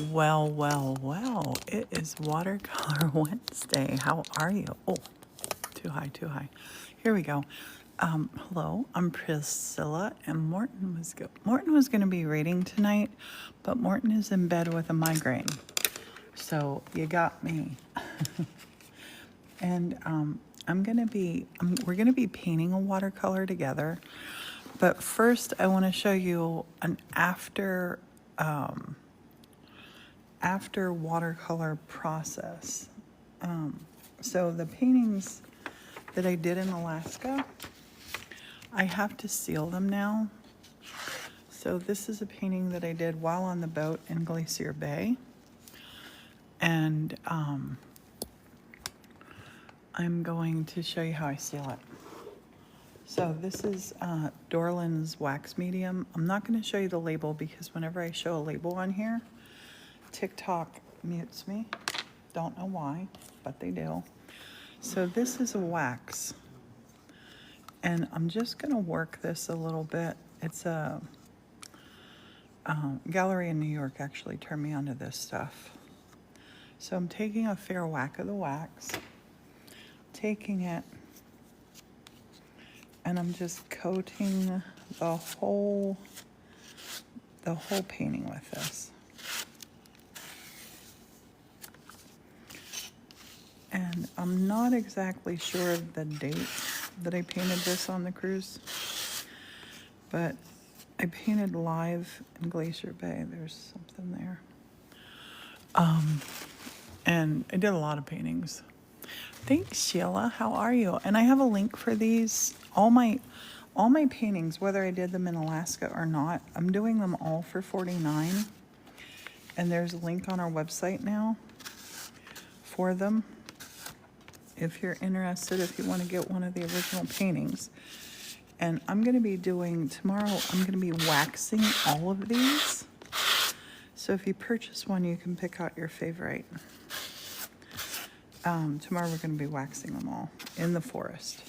Well, it is Watercolor Wednesday. How are you? Oh, too high. Here we go. Hello, I'm Priscilla, and Morton was going to be reading tonight, but Morton is in bed with a migraine. So you got me. And we're going to be painting a watercolor together. But first, I want to show you an after watercolor process. So the paintings that I did in Alaska, I have to seal them now. So this is a painting that I did while on the boat in Glacier Bay. And I'm going to show you how I seal it. So this is Dorland's wax medium. I'm not going to show you the label because whenever I show a label on here, TikTok mutes me. Don't know why, but they do. So this is a wax. And I'm just going to work this a little bit. It's a gallery in New York actually turned me onto this stuff. So I'm taking a fair whack of the wax, taking it, and I'm just coating the whole painting with this. And I'm not exactly sure of the date that I painted this on the cruise, but I painted live in Glacier Bay. There's something there. And I did a lot of paintings. Thanks, Sheila. How are you? And I have a link for these. All my paintings, whether I did them in Alaska or not, I'm doing them all for $49. And there's a link on our website now for them. If you're interested, if you want to get one of the original paintings. And I'm going to be doing, tomorrow, I'm going to be waxing all of these. So if you purchase one, you can pick out your favorite. Tomorrow we're going to be waxing them all in the forest.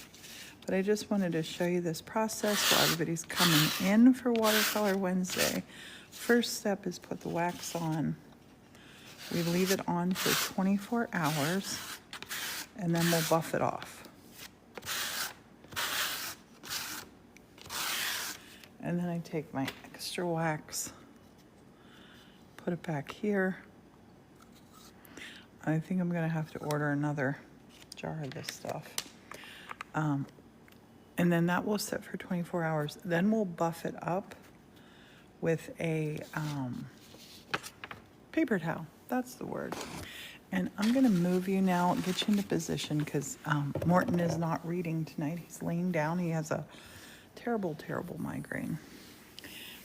But I just wanted to show you this process while everybody's coming in for Watercolor Wednesday. First step is put the wax on. We leave it on for 24 hours, and then we'll buff it off. And then I take my extra wax, put it back here. I think I'm gonna have to order another jar of this stuff. And then that will sit for 24 hours. Then we'll buff it up with a paper towel. That's the word. And I'm gonna move you now, get you into position because Morton is not reading tonight. He's laying down. He has a terrible migraine.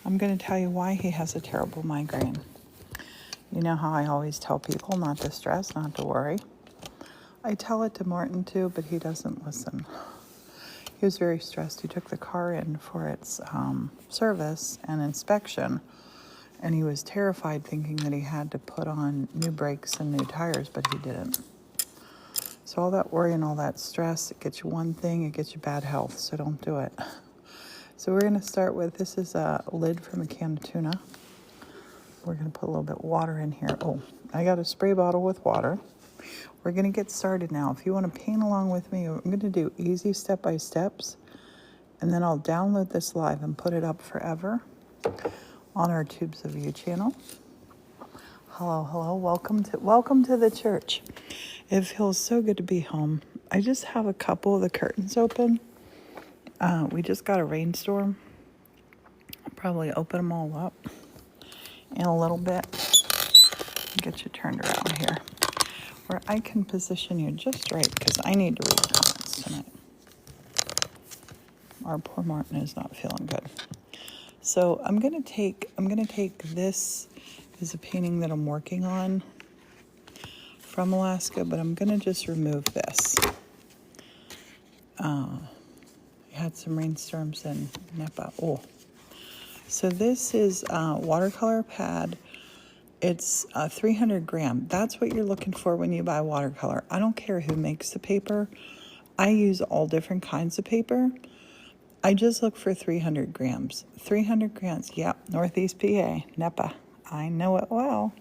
I'm gonna tell you why he has a terrible migraine. You know how I always tell people not to stress, not to worry. I tell it to Morton too, but he doesn't listen. He was very stressed. He took the car in for its service and inspection, and he was terrified thinking that he had to put on new brakes and new tires, but he didn't. So all that worry and all that stress, it gets you one thing, it gets you bad health, so don't do it. So we're gonna start with, this is a lid from a can of tuna. We're gonna put a little bit of water in here. Oh, I got a spray bottle with water. We're gonna get started now. If you wanna paint along with me, I'm gonna do easy step-by-steps, and then I'll download this live and put it up forever on our Tubes of You channel. Hello, welcome to the church. It feels so good to be home. I just have a couple of the curtains open. We just got a rainstorm. I'll probably open them all up in a little bit. Get you turned around here where I can position you just right because I need to read the comments tonight. Our poor Martin is not feeling good. So I'm gonna take this is a painting that I'm working on from Alaska, but I'm gonna just remove this. We had some rainstorms in Napa. Oh. So this is a watercolor pad. It's 300 gram. That's what you're looking for when you buy watercolor. I don't care who makes the paper. I use all different kinds of paper. I just look for 300 grams. 300 grams, yep, Northeast PA, Napa. I know it well.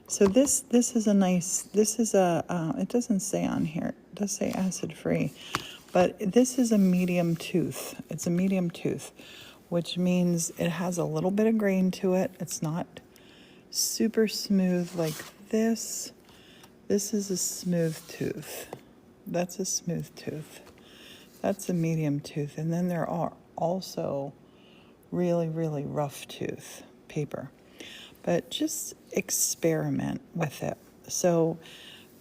So this is a nice, this is a, it doesn't say on here, it does say acid free, but this is a medium tooth. It's a medium tooth, which means it has a little bit of grain to it. It's not super smooth like this. This is a smooth tooth. That's a smooth tooth. That's a medium tooth. And then there are also really, really rough tooth paper. But just experiment with it. So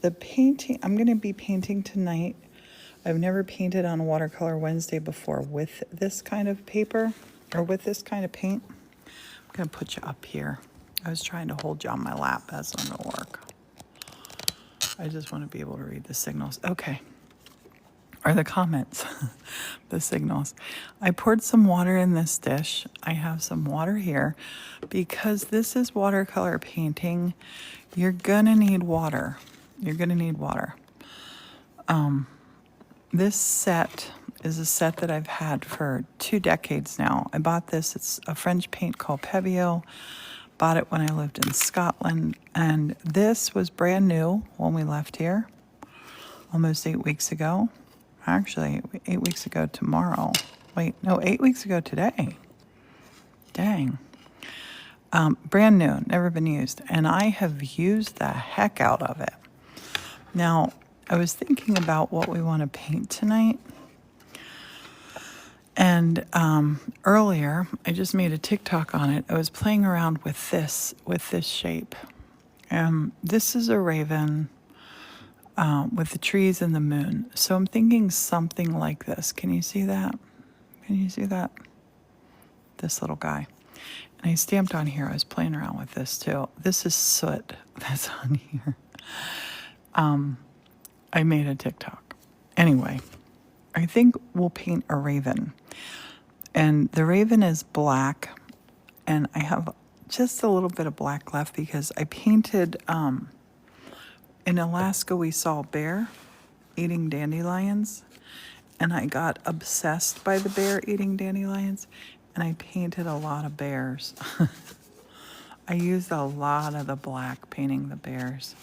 the painting, I'm going to be painting tonight. I've never painted on a Watercolor Wednesday before with this kind of paper or with this kind of paint. I'm going to put you up here. I was trying to hold you on my lap. That's not going to work. I just want to be able to read the signals. Okay. Or the comments, the signals. I poured some water in this dish. I have some water here. Because this is watercolor painting, you're gonna need water. You're gonna need water. This set is a set that I've had for 2 decades now. I bought this, it's a French paint called Pebeo. Bought it when I lived in Scotland. And this was brand new when we left here, almost 8 weeks ago. Actually, 8 weeks ago tomorrow. Wait, no, 8 weeks ago today. Dang. Brand new, never been used. And I have used the heck out of it. Now, I was thinking about what we want to paint tonight. And earlier, I just made a TikTok on it. I was playing around with this shape. This is a raven. With the trees and the moon. So I'm thinking something like this. Can you see that? Can you see that? This little guy. And I stamped on here. I was playing around with this too. This is soot that's on here. I made a TikTok. Anyway, I think we'll paint a raven. And the raven is black. And I have just a little bit of black left because I painted... in Alaska, we saw a bear eating dandelions, and I got obsessed by the bear eating dandelions, and I painted a lot of bears. I used a lot of the black painting the bears.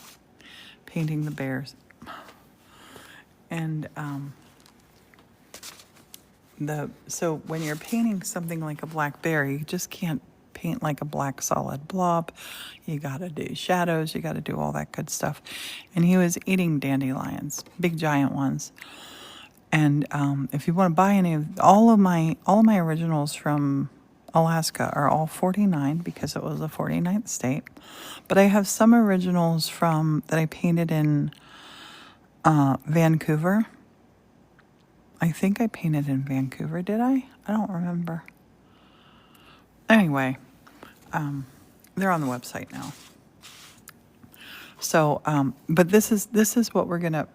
And so when you're painting something like a black bear, you just can't paint like a black solid blob. You got to do shadows. You got to do all that good stuff. And he was eating dandelions, big giant ones. And if you want to buy any of all of my originals from Alaska are all 49 because it was the 49th state. But I have some originals that I painted in Vancouver. I think I painted in Vancouver, did I? I don't remember. Anyway, they're on the website now. So, but this is what we're gonna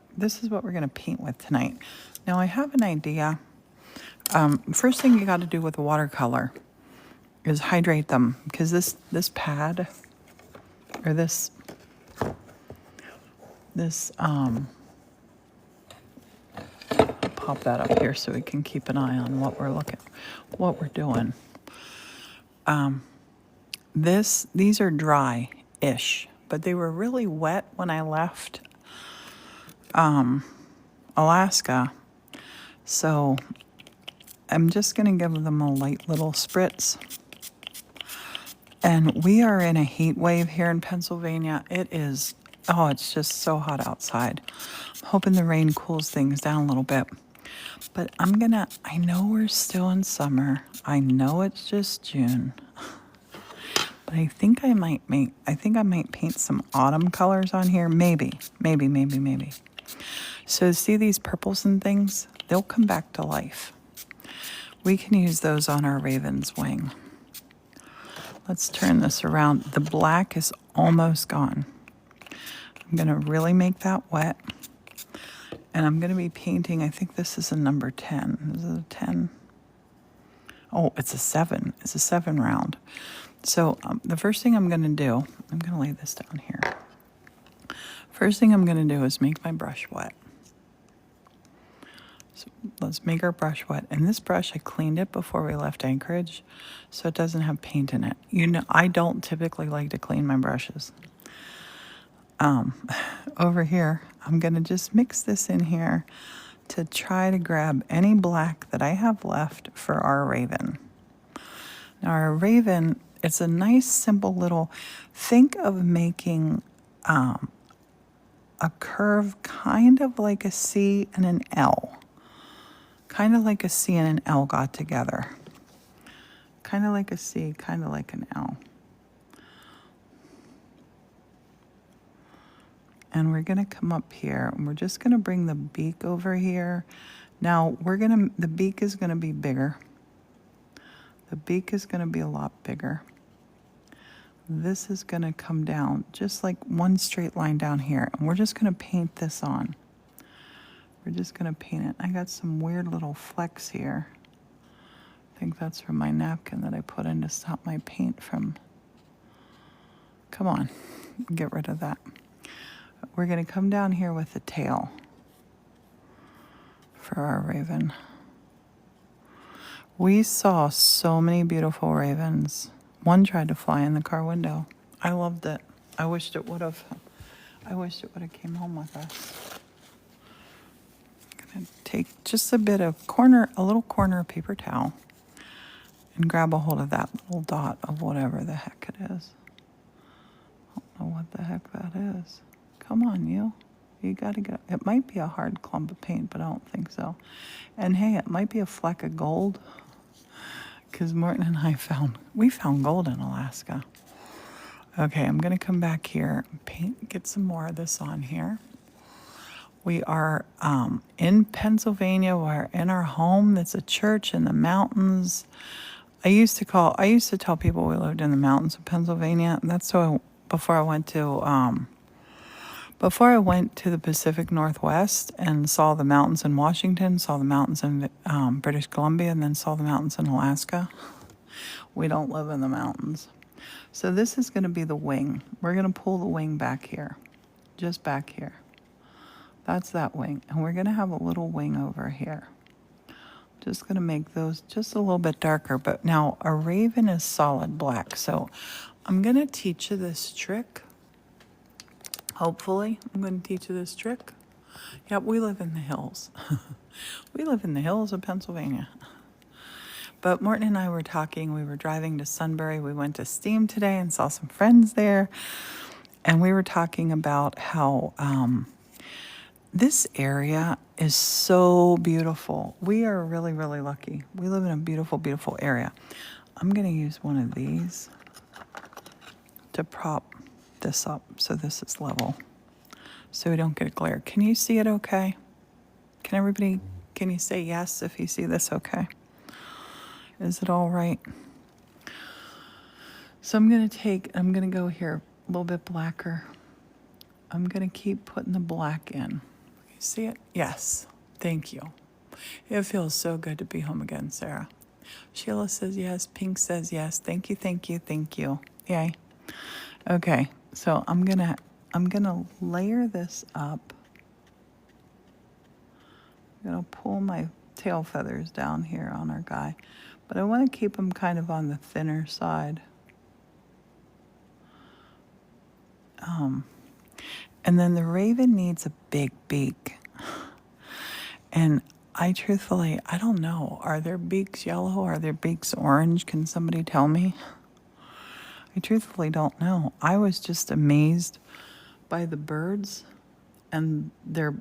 paint with tonight. Now I have an idea. First thing you got to do with a watercolor is hydrate them, because this pad or this I'll pop that up here so we can keep an eye on what we're doing. These are dry-ish, but they were really wet when I left Alaska. So I'm just going to give them a light little spritz. And we are in a heat wave here in Pennsylvania. It's just so hot outside. I'm hoping the rain cools things down a little bit. But I know we're still in summer. I know it's just June. But I think I might paint some autumn colors on here. Maybe. So see these purples and things? They'll come back to life. We can use those on our raven's wing. Let's turn this around. The black is almost gone. I'm going to really make that wet. And I'm going to be painting, I think this is a number 10. Is it a 10? Oh, it's a 7. It's a 7 round. So the first thing I'm going to do, I'm going to lay this down here. First thing I'm going to do is make my brush wet. So Let's make our brush wet. And this brush, I cleaned it before we left Anchorage, so it doesn't have paint in it. You know, I don't typically like to clean my brushes. Over here, I'm gonna just mix this in here to try to grab any black that I have left for our raven. Now our raven, it's a nice simple little, think of making a curve kind of like a C and an L. Kind of like a C and an L got together. Kind of like a C, kind of like an L. And we're gonna come up here and we're just gonna bring the beak over here. Now the beak is gonna be bigger. The beak is gonna be a lot bigger. This is gonna come down just like one straight line down here. And we're just gonna paint this on. We're just gonna paint it. I got some weird little flecks here. I think that's from my napkin that I put in to stop my paint from, come on, get rid of that. We're gonna come down here with the tail for our raven. We saw so many beautiful ravens. One tried to fly in the car window. I loved it. I wished it would have. I wished it would have came home with us. I'm gonna take just a little corner of paper towel and grab a hold of that little dot of whatever the heck it is. I don't know what the heck that is. Come on, you. You gotta get, it might be a hard clump of paint, but I don't think so. And hey, it might be a fleck of gold, because Morton and I we found gold in Alaska. Okay, I'm gonna come back here, get some more of this on here. We are in Pennsylvania. We're in our home. That's a church in the mountains. I used to tell people we lived in the mountains of Pennsylvania. That's so before I went to the Pacific Northwest and saw the mountains in Washington, saw the mountains in British Columbia, and then saw the mountains in Alaska. We don't live in the mountains. So this is going to be the wing. We're going to pull the wing back here, just back here. That's that wing. And we're going to have a little wing over here. Just going to make those just a little bit darker. But now a raven is solid black. So I'm going to teach you this trick. Hopefully, I'm going to teach you this trick. Yep, we live in the hills. We live in the hills of Pennsylvania. But Morton and I were talking. We were driving to Sunbury. We went to Steam today and saw some friends there. And we were talking about how this area is so beautiful. We are really, really lucky. We live in a beautiful, beautiful area. I'm going to use one of these to prop this up so this is level, so we don't get a glare. Can you see it okay? Can you say yes if you see this okay? Is it all right? So I'm going to go here a little bit blacker. I'm going to keep putting the black in. You see it? Yes. Thank you. It feels so good to be home again, Sarah. Sheila says yes. Pink says yes. Thank you, thank you, thank you. Yay. Okay. So I'm gonna layer this up. I'm gonna pull my tail feathers down here on our guy, but I want to keep them kind of on the thinner side. And then the raven needs a big beak. And I don't know. Are their beaks yellow? Are their beaks orange? Can somebody tell me? I truthfully don't know. I was just amazed by the birds and the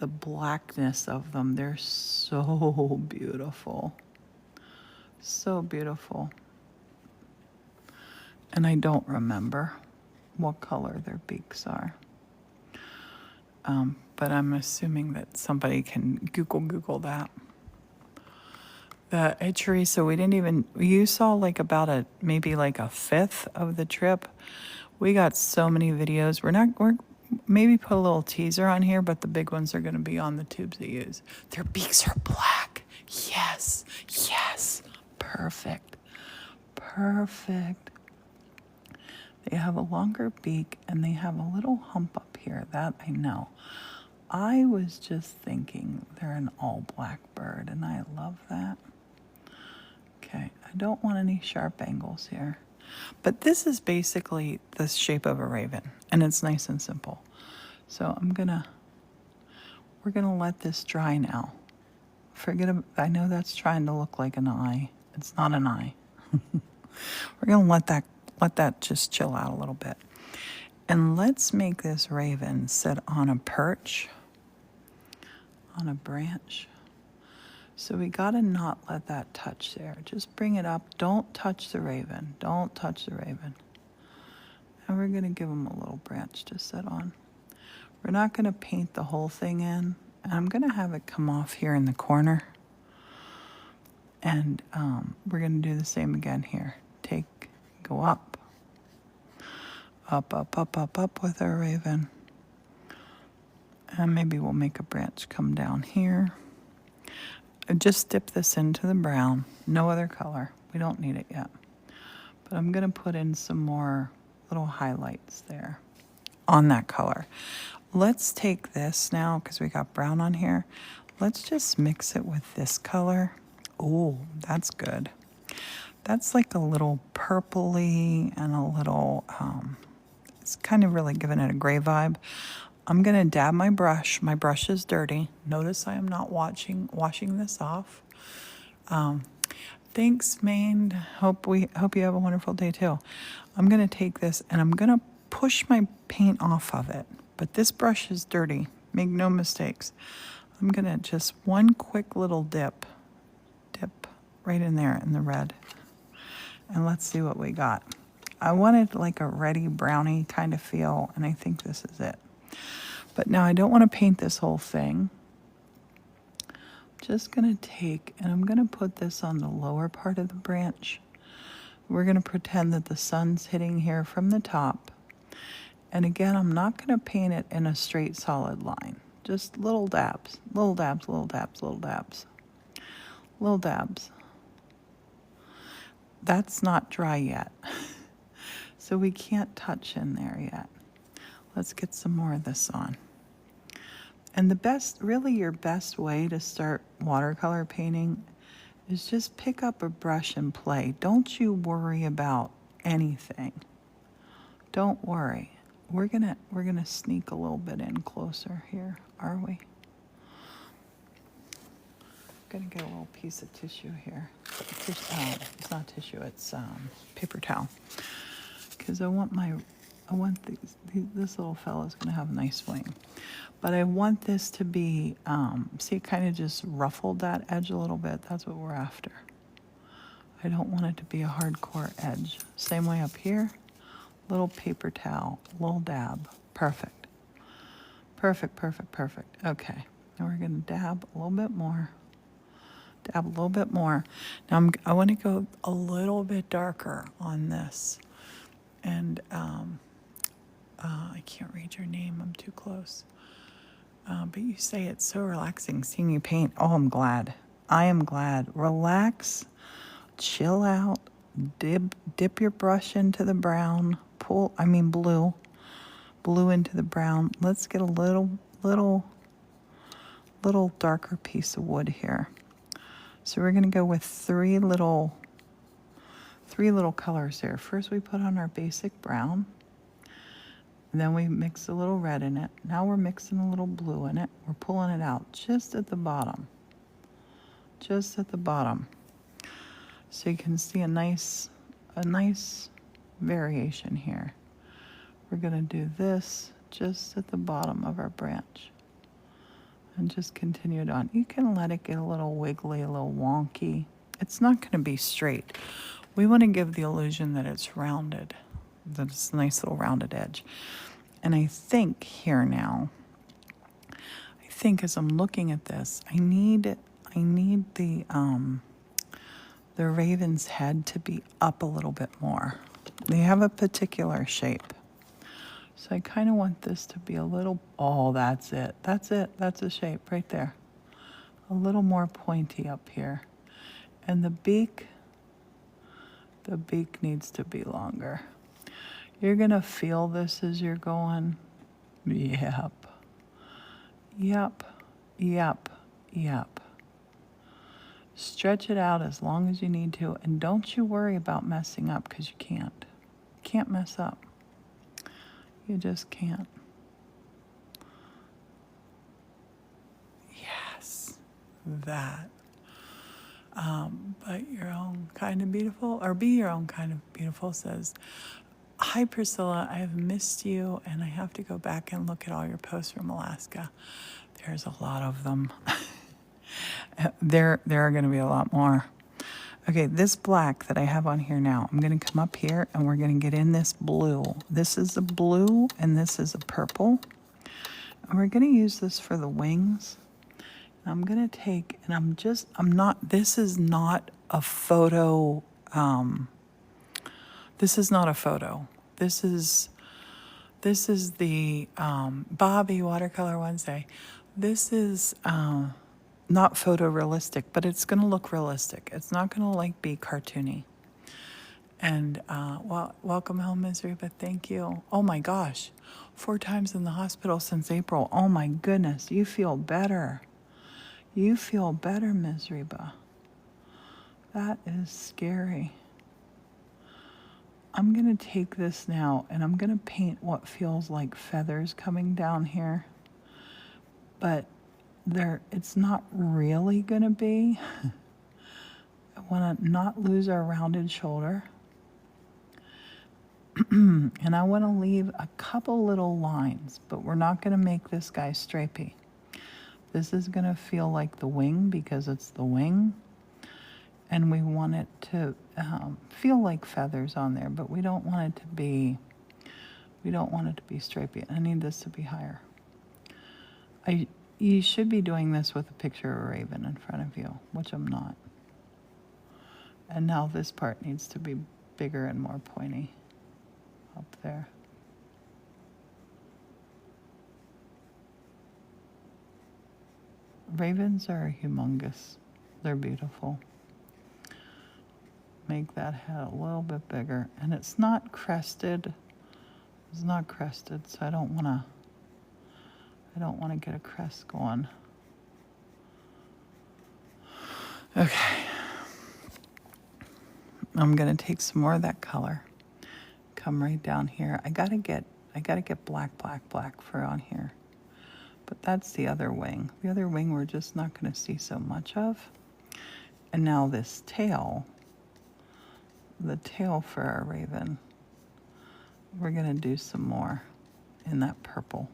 blackness of them. They're so beautiful. So beautiful. And I don't remember what color their beaks are. But I'm assuming that somebody can Google that. Teresa, you saw like maybe like a fifth of the trip. We got so many videos. We're maybe put a little teaser on here, but the big ones are going to be on the tubes they use. Their beaks are black. Yes. Perfect. They have a longer beak and they have a little hump up here. That I know. I was just thinking they're an all black bird, and I love that. Okay, I don't want any sharp angles here. But this is basically the shape of a raven, and it's nice and simple. So we're gonna let this dry now. I know that's trying to look like an eye. It's not an eye. We're gonna let that just chill out a little bit. And let's make this raven sit on a perch, on a branch. So we gotta not let that touch there. Just bring it up. Don't touch the raven. Don't touch the raven. And we're gonna give him a little branch to sit on. We're not gonna paint the whole thing in. And I'm gonna have it come off here in the corner. And we're gonna do the same again here. Go up. Up, up, up, up, up with our raven. And maybe we'll make a branch come down here. Just dip this into the brown, no other color. We don't need it yet. But I'm gonna put in some more little highlights there on that color. Let's take this now, because we got brown on here. Let's just mix it with this color. Oh, that's good. That's like a little purpley and a little, it's kind of really giving it a gray vibe. I'm gonna dab my brush. My brush is dirty. Notice I am not washing this off. Thanks, Maine. Hope you have a wonderful day too. I'm gonna take this and I'm gonna push my paint off of it. But this brush is dirty. Make no mistakes. I'm gonna just one quick little dip right in there in the red. And let's see what we got. I wanted like a reddy brownie kind of feel, and I think this is it. But now I don't want to paint this whole thing. I'm just gonna take, and I'm gonna put this on the lower part of the branch. We're gonna pretend that the sun's hitting here from the top. And again, I'm not gonna paint it in a straight solid line. Just little dabs, little dabs, little dabs, little dabs, little dabs. That's not dry yet. So we can't touch in there yet. Let's get some more of this on. And your best way to start watercolor painting is just pick up a brush and play. Don't you worry about anything. Don't worry. We're gonna sneak a little bit in closer here, are we? Gonna get a little piece of tissue here. It's not tissue, it's paper towel. Because I want this little fella's gonna have a nice wing. But I want this to be, see, it kind of just ruffled that edge a little bit. That's what we're after. I don't want it to be a hardcore edge. Same way up here, little paper towel, little dab. Perfect. Perfect, perfect, perfect. Okay, now we're gonna dab a little bit more. Dab a little bit more. Now I want to go a little bit darker on this. And I can't read your name, I'm too close. But you say it's so relaxing seeing you paint. Oh, I'm glad. I am glad. Relax, chill out, dip your brush into the brown, blue into the brown. Let's get a little darker piece of wood here. So we're going to go with three little colors here. First we put on our basic brown, and then we mix a little red in it. Now we're mixing a little blue in it. We're pulling it out just at the bottom. Just at the bottom. So you can see a nice variation here. We're going to do this just at the bottom of our branch. And just continue it on. You can let it get a little wiggly, a little wonky. It's not going to be straight. We want to give the illusion that it's rounded, that it's a nice little rounded edge. And I think here now, as I'm looking at this, I need the raven's head to be up a little bit more. They have a particular shape. So I kind of want this to be a little, oh, that's it. That's a shape right there. A little more pointy up here. And the beak needs to be longer. You're gonna feel this as you're going. Yep. Yep, yep, yep. Stretch it out as long as you need to, and don't you worry about messing up, because you can't. Can't mess up. You just can't. Yes, that. But your own kind of beautiful, or be your own kind of beautiful, says, hi Priscilla, I have missed you and I have to go back and look at all your posts from Alaska. There's a lot of them. There are going to be a lot more. Okay, this black that I have on here now, I'm going to come up here and we're going to get in this blue. This is a blue and this is a purple. And we're going to use this for the wings. I'm going to take, and this is not a photo. This is not a photo. This is the Bobby Watercolor Wednesday. This is not photorealistic, but it's going to look realistic. It's not going to be cartoony. And welcome home, Misery, but thank you. Oh my gosh, 4 times in the hospital since April. Oh my goodness, you feel better. You feel better, Miseryba. That is scary. I'm going to take this now and I'm going to paint what feels like feathers coming down here. But it's not really going to be. I want to not lose our rounded shoulder. And I want to leave a couple little lines, but we're not going to make this guy stripey. This is going to feel like the wing because it's the wing. And we want it to feel like feathers on there, but we don't want it to be stripey. I need this to be higher. You should be doing this with a picture of a raven in front of you, which I'm not. And now this part needs to be bigger and more pointy up there. Ravens are humongous. They're beautiful. Make that head a little bit bigger. And it's not crested. It's not crested, so I don't want to get a crest going. Okay. I'm going to take some more of that color. Come right down here. I gotta get black for on here. But that's the other wing. The other wing we're just not going to see so much of. And now this tail, the tail for our raven, we're going to do some more in that purple.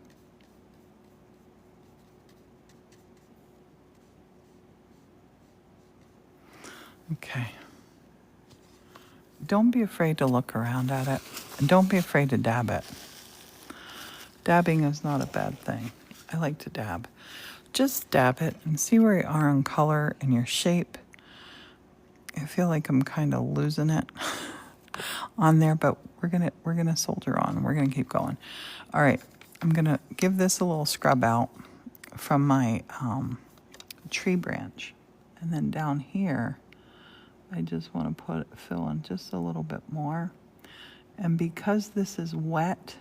Okay. Don't be afraid to look around at it. And don't be afraid to dab it. Dabbing is not a bad thing. I like to dab. Just dab it and see where you are in color and your shape. I feel like I'm kind of losing it on there, but we're gonna soldier on. We're gonna keep going. All right, I'm gonna give this a little scrub out from my tree branch, and then down here, I just want to fill in just a little bit more. And because this is wet,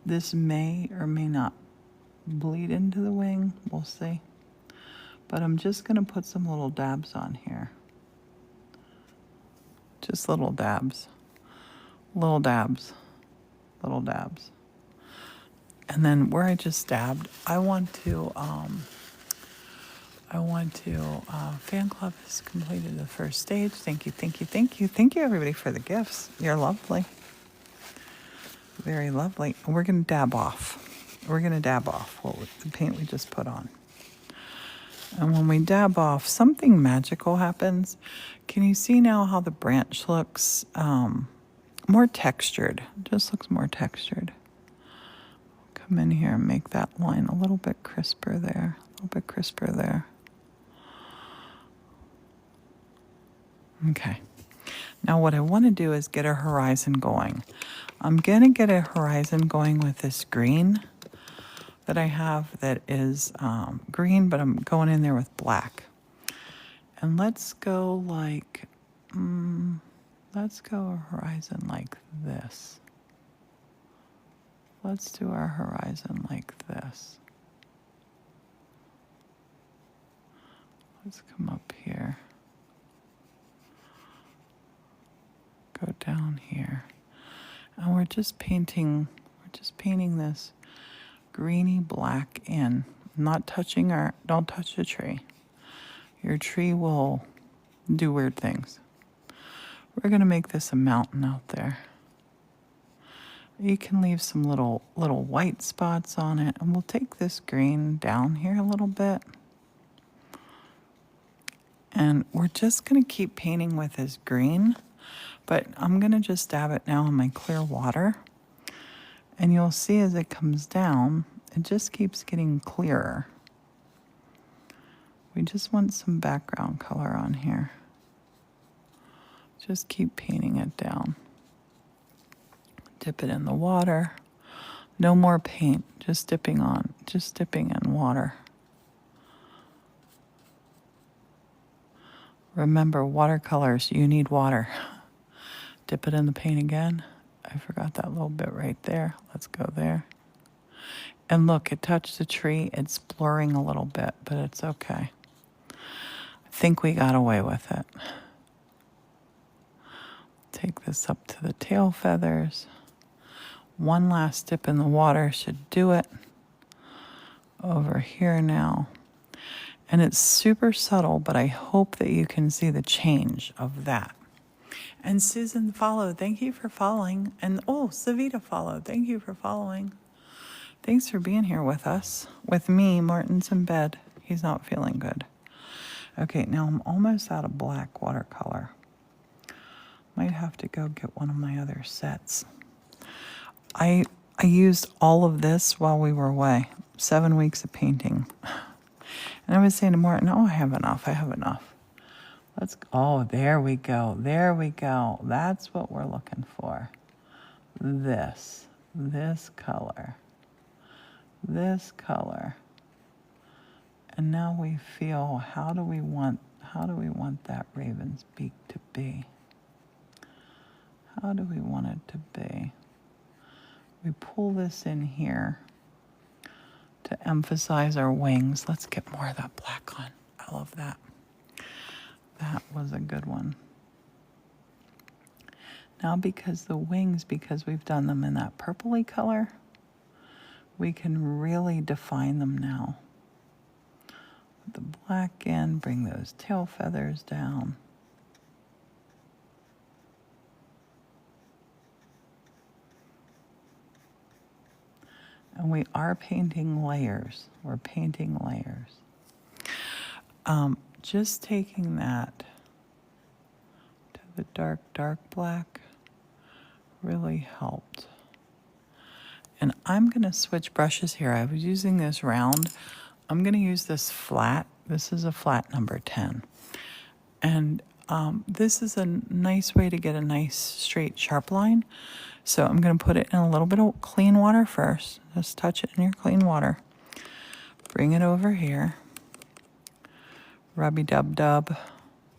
this may or may not bleed into the wing. We'll see. But I'm just going to put some little dabs on here. Just little dabs. Little dabs. Little dabs. And then where I just dabbed, I want to fan club has completed the first stage. Thank you, thank you, thank you. Thank you, everybody, for the gifts. You're lovely. Very lovely. We're going to dab off. We're going to dab off the paint we just put on. And when we dab off, something magical happens. Can you see now how the branch looks more textured? It just looks more textured. Come in here and make that line a little bit crisper there. A little bit crisper there. Okay. Now what I want to do is get a horizon going. I'm going to get a horizon going with this green that I have that is green, but I'm going in there with black. And let's go let's go a horizon like this. Let's do our horizon like this. Let's come up here. Go down here. And we're just painting this greeny black in. Not touching don't touch the tree. Your tree will do weird things. We're gonna make this a mountain out there. You can leave some little white spots on it, and we'll take this green down here a little bit. And we're just gonna keep painting with this green, but I'm gonna just dab it now in my clear water. And you'll see as it comes down, it just keeps getting clearer. We just want some background color on here. Just keep painting it down. Dip it in the water. No more paint, just dipping in water. Remember, watercolors, you need water. Dip it in the paint again. I forgot that little bit right there. Let's go there. And look, it touched the tree. It's blurring a little bit, but it's okay. I think we got away with it. Take this up to the tail feathers. One last dip in the water should do it. Over here now. And it's super subtle, but I hope that you can see the change of that. And Susan followed. Thank you for following. And Savita followed. Thank you for following. Thanks for being here with us. With me, Martin's in bed. He's not feeling good. Okay, now I'm almost out of black watercolor. Might have to go get one of my other sets. I used all of this while we were away. 7 weeks of painting. And I was saying to Martin, I have enough. There we go. That's what we're looking for. This color. And now we feel, how do we want that raven's beak to be? How do we want it to be? We pull this in here to emphasize our wings. Let's get more of that black on. I love that. That was a good one. Now because we've done them in that purpley color, we can really define them now. Put the black in, bring those tail feathers down. And we are painting layers. We're painting layers. Just taking that to the dark, dark black really helped. And I'm going to switch brushes here. I was using this round. I'm going to use this flat. This is a flat number 10. And this is a nice way to get a nice straight sharp line. So I'm going to put it in a little bit of clean water first. Just touch it in your clean water. Bring it over here. Rubby-dub-dub.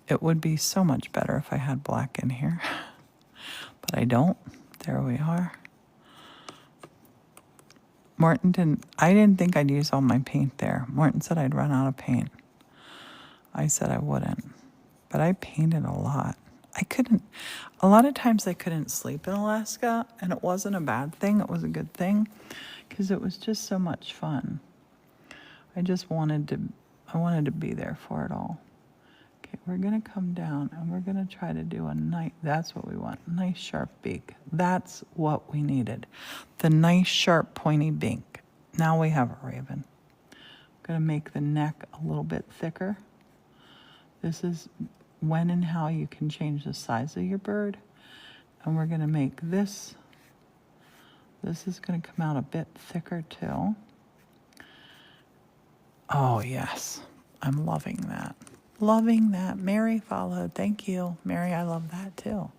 It would be so much better if I had black in here. But I don't. There we are. I didn't think I'd use all my paint there. Morton said I'd run out of paint. I said I wouldn't. But I painted a lot. A lot of times I couldn't sleep in Alaska, and it wasn't a bad thing. It was a good thing because it was just so much fun. I wanted to be there for it all. Okay, we're going to come down and we're going to try to do that's what we want, nice sharp beak. That's what we needed. The nice sharp pointy beak. Now we have a raven. I'm going to make the neck a little bit thicker. This is when and how you can change the size of your bird. And we're going to make this is going to come out a bit thicker too. Oh yes, I'm loving that. Loving that. Mary followed. Thank you. Mary, I love that too.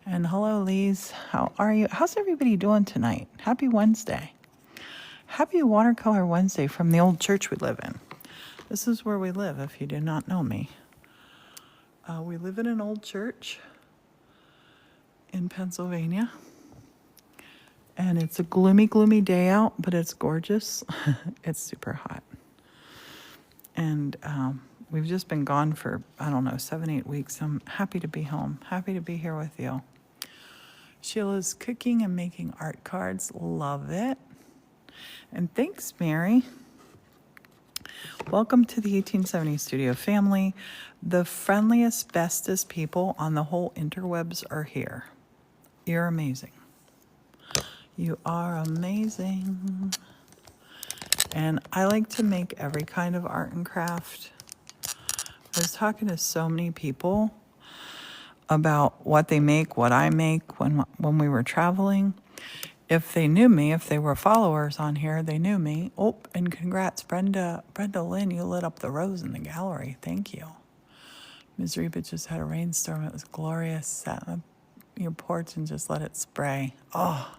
And hello, Lise. How are you? How's everybody doing tonight? Happy Wednesday. Happy Watercolor Wednesday from the old church we live in. This is where we live, if you do not know me. We live in an old church in Pennsylvania. And it's a gloomy, gloomy day out, but it's gorgeous. It's super hot. And we've just been gone for, I don't know, 7, 8 weeks. I'm happy to be home, happy to be here with you. Sheila's cooking and making art cards. Love it. And thanks, Mary. Welcome to the 1870 Studio family. The friendliest, bestest people on the whole interwebs are here. You're amazing. You are amazing. And I like to make every kind of art and craft. I was talking to so many people about what they make, what I make when we were traveling. If they knew me, if they were followers on here, they knew me. Oh, and congrats, Brenda Lynn, you lit up the rose in the gallery. Thank you. Ms. Reba just had a rainstorm. It was glorious. Sat on your porch and just let it spray. Oh,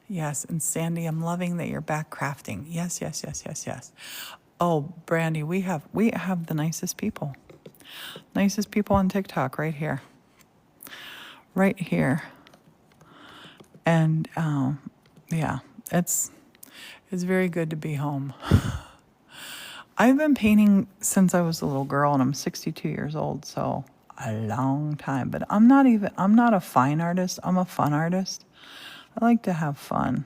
yes. And Sandy, I'm loving that you're back crafting. Yes, yes, yes, yes, yes. Oh, Brandy, we have the nicest people. Nicest people on TikTok right here. Right here. And yeah, it's very good to be home. I've been painting since I was a little girl, and I'm 62 years old, so a long time. But I'm not a fine artist. I'm a fun artist. I like to have fun.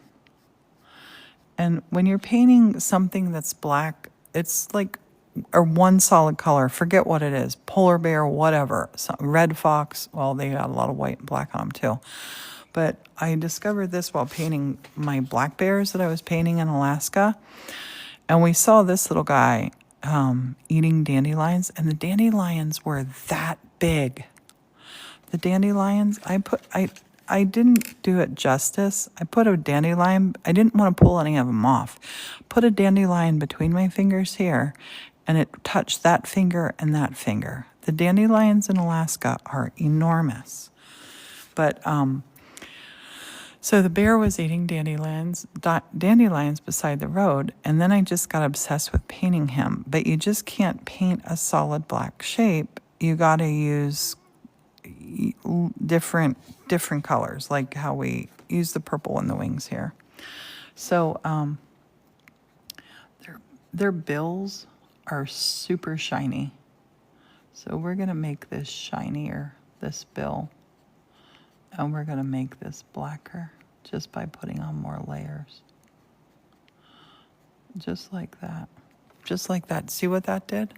And when you're painting something that's black, it's like, or one solid color, forget what it is, polar bear, whatever, red fox, well, they got a lot of white and black on them too. But I discovered this while painting my black bears that I was painting in Alaska. And we saw this little guy eating dandelions, and the dandelions were that big. The dandelions, I didn't do it justice. I put a dandelion, I didn't want to pull any of them off. Put a dandelion between my fingers here, and it touched that finger and that finger. The dandelions in Alaska are enormous. But so the bear was eating dandelions beside the road, and then I just got obsessed with painting him. But you just can't paint a solid black shape. You got to use different colors, like how we use the purple in the wings here. So their bills are super shiny. So we're going to make this shinier, this bill. And we're going to make this blacker just by putting on more layers. Just like that. Just like that. See what that did?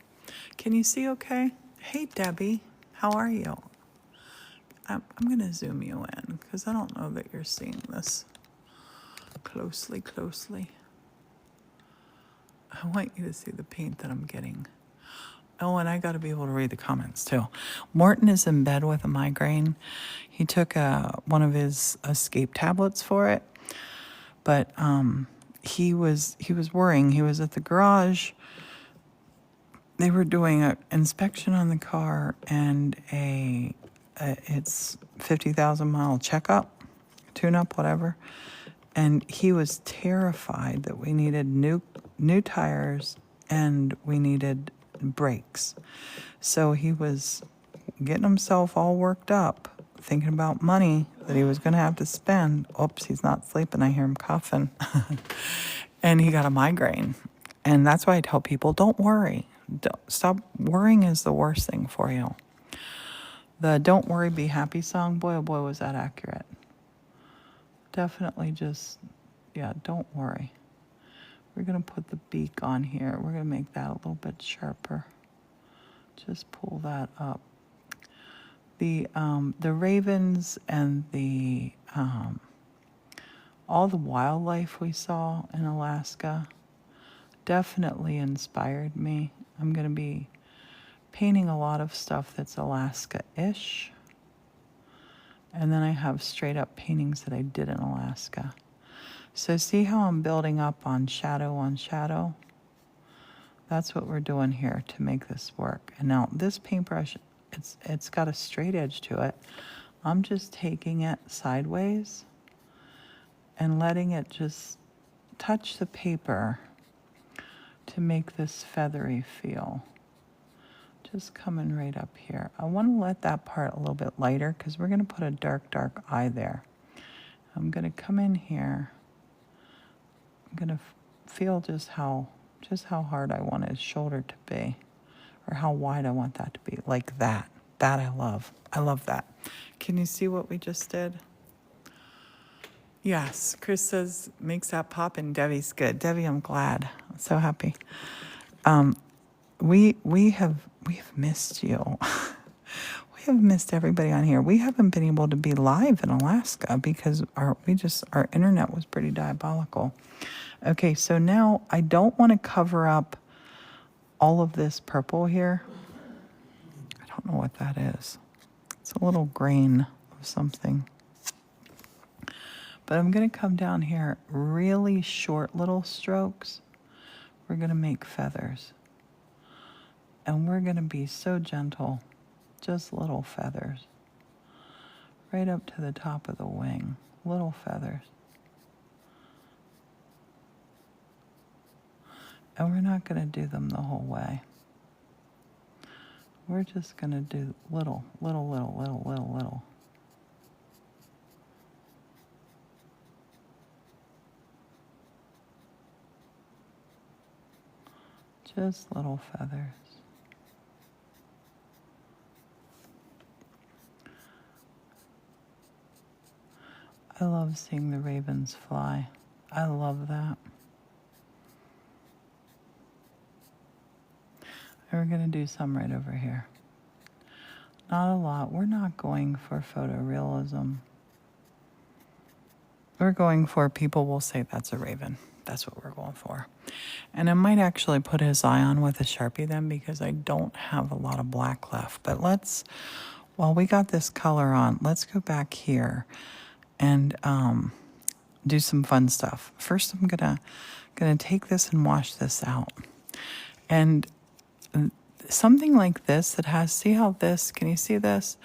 Can you see okay? Hey, Debbie. How are you? I'm going to zoom you in because I don't know that you're seeing this closely. I want you to see the paint that I'm getting. Oh, and I got to be able to read the comments too. Morton is in bed with a migraine. He took one of his escape tablets for it, but he was worrying. He was at the garage. They were doing an inspection on the car and it's 50,000 mile checkup, tune-up, whatever. And he was terrified that we needed new tires and we needed brakes. So he was getting himself all worked up, thinking about money that he was going to have to spend. Oops, he's not sleeping. I hear him coughing. And he got a migraine. And that's why I tell people, don't worry. Stop worrying is the worst thing for you. The Don't Worry, Be Happy song, boy, oh boy, was that accurate. Definitely just, don't worry. We're going to put the beak on here. We're going to make that a little bit sharper. Just pull that up. The ravens and all the wildlife we saw in Alaska definitely inspired me. I'm going to be painting a lot of stuff that's Alaska-ish. And then I have straight up paintings that I did in Alaska. So see how I'm building up on shadow? That's what we're doing here to make this work. And now this paintbrush, it's got a straight edge to it. I'm just taking it sideways and letting it just touch the paper to make this feathery feel. Just coming right up here. I want to let that part a little bit lighter because we're going to put a dark eye there. I'm going to come in here. I'm going to feel just how hard I want his shoulder to be, or how wide I want that to be, like that. That I love. I love that. Can you see what we just did? Yes, Chris says makes that pop, and Debbie's good. Debbie, I'm glad. I'm so happy. We have missed you. We have missed everybody on here. We haven't been able to be live in Alaska because our internet was pretty diabolical. Okay, so now I don't want to cover up all of this purple here. I don't know what that is. It's a little grain of something. But I'm going to come down here, really short little strokes. We're going to make feathers. And we're going to be so gentle, just little feathers. Right up to the top of the wing, little feathers. And we're not going to do them the whole way. We're just going to do little. Just little feathers. I love seeing the ravens fly. I love that. And we're going to do some right over here. Not a lot. We're not going for photorealism. We're going for, people will say that's a raven. That's what we're going for. And I might actually put his eye on with a Sharpie then, because I don't have a lot of black left. But let's, while we got this color on, let's go back here and do some fun stuff. First, I'm gonna take this and wash this out. And something like this that has, see how this, can you see this?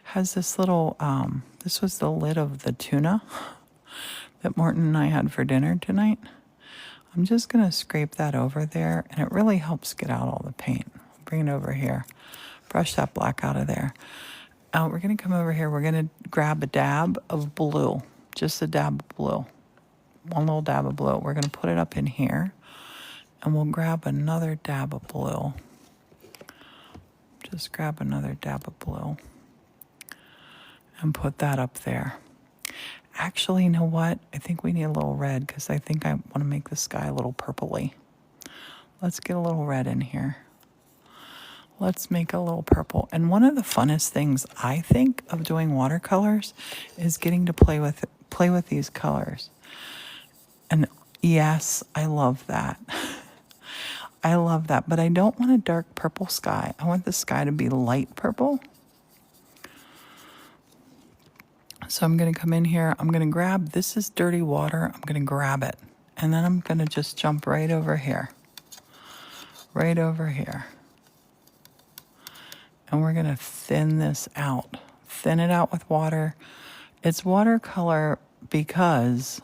Has this little, this was the lid of the tuna that Morton and I had for dinner tonight. I'm just going to scrape that over there, and it really helps get out all the paint. Bring it over here. Brush that black out of there. We're going to come over here. We're going to grab a dab of blue, just a dab of blue. One little dab of blue. We're going to put it up in here, and we'll grab another dab of blue. Just grab another dab of blue and put that up there. Actually, you know what? I think we need a little red, because I think I want to make the sky a little purpley. Let's get a little red in here. Let's make a little purple. And one of the funnest things I think of doing watercolors is getting to play with these colors. And yes, I love that. I love that. But I don't want a dark purple sky. I want the sky to be light purple. So I'm going to come in here. I'm going to grab, this is dirty water. I'm going to grab it. And then I'm going to just jump right over here. Right over here. And we're going to thin this out. Thin it out with water. It's watercolor because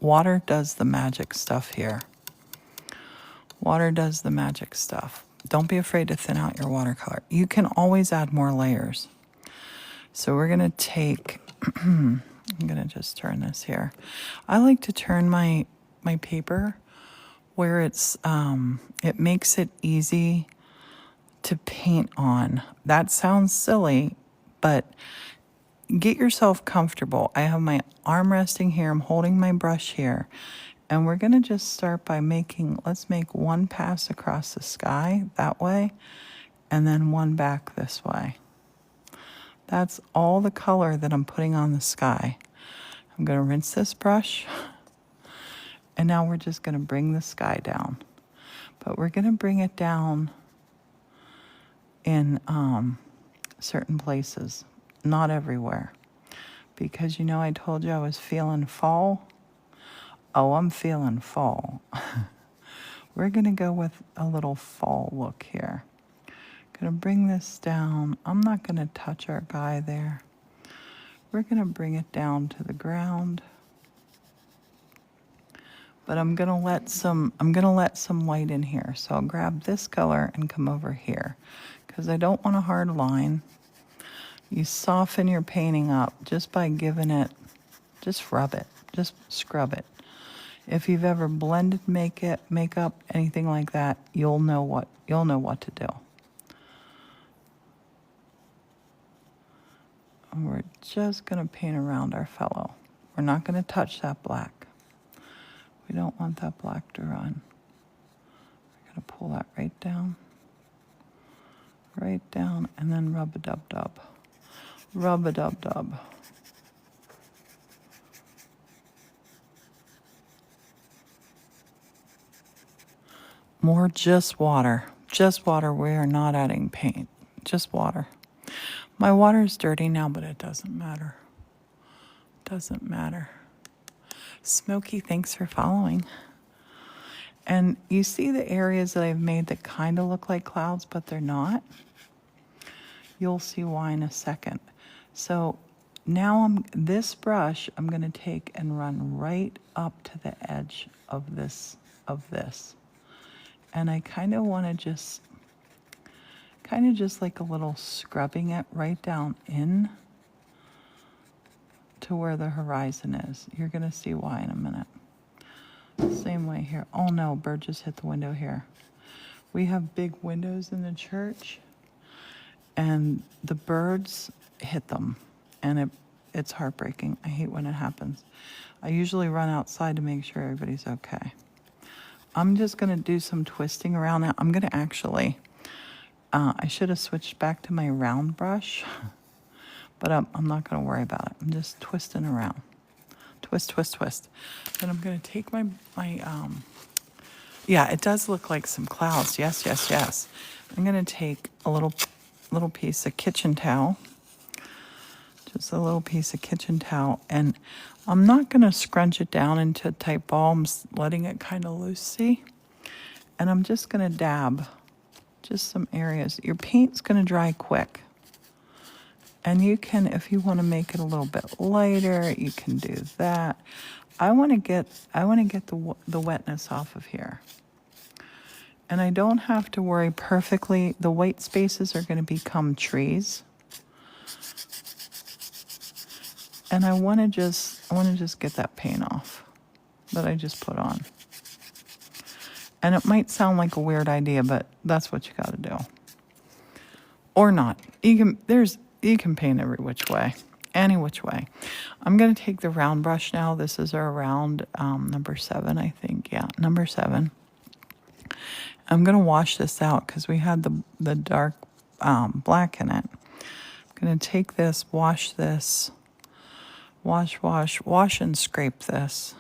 water does the magic stuff here. Water does the magic stuff. Don't be afraid to thin out your watercolor. You can always add more layers. So we're going to take, I'm going to just turn this here. I like to turn my paper where it's, it makes it easy to paint on. That sounds silly, but get yourself comfortable. I have my arm resting here. I'm holding my brush here. And we're going to just start by let's make one pass across the sky that way, and then one back this way. That's all the color that I'm putting on the sky. I'm going to rinse this brush. And now we're just going to bring the sky down. But we're going to bring it down in certain places, not everywhere. Because, you know, I told you I was feeling fall. Oh, I'm feeling fall. We're going to go with a little fall look here. Going to bring this down. I'm not going to touch our guy there. We're going to bring it down to the ground. But I'm going to let some light in here. So I'll grab this color and come over here, because I don't want a hard line. You soften your painting up just by giving it Just rub it. Just scrub it. If you've ever blended makeup, anything like that, you'll know what to do. And we're just going to paint around our fellow. We're not going to touch that black. We don't want that black to run. We're going to pull that right down, and then rub-a-dub-dub. Rub-a-dub-dub. More just water. Just water. We are not adding paint. Just water. My water is dirty now, but it doesn't matter. Doesn't matter. Smokey, thanks for following. And you see the areas that I've made that kind of look like clouds, but they're not? You'll see why in a second. So now this brush, I'm going to take and run right up to the edge of this. And I kind of want to just like a little scrubbing it right down in to where the horizon is. You're going to see why in a minute. Same way here. Oh no, bird just hit the window here. We have big windows in the church, and the birds hit them, and it's heartbreaking. I hate when it happens. I usually run outside to make sure everybody's okay. I'm just going to do some twisting around now. I'm going to actually, I should have switched back to my round brush, but I'm not going to worry about it. I'm just twisting around. Twist, twist, twist. Then I'm going to take my yeah, it does look like some clouds. Yes, yes, yes. I'm going to take a little piece of kitchen towel. Just a little piece of kitchen towel. And I'm not going to scrunch it down into a tight ball. I'm letting it kind of loose, see? And I'm just going to dab just some areas. Your paint's going to dry quick. And you can, if you want to make it a little bit lighter, you can do that. I want to get the wetness off of here. And I don't have to worry perfectly. The white spaces are going to become trees. And I want to just get that paint off that I just put on. And it might sound like a weird idea, but that's what you got to do. Or not. You can paint every which way, any which way. I'm going to take the round brush now. This is our round number 7, I think. Yeah, number 7. I'm going to wash this out because we had the dark black in it. I'm going to take this, wash this, wash and scrape this.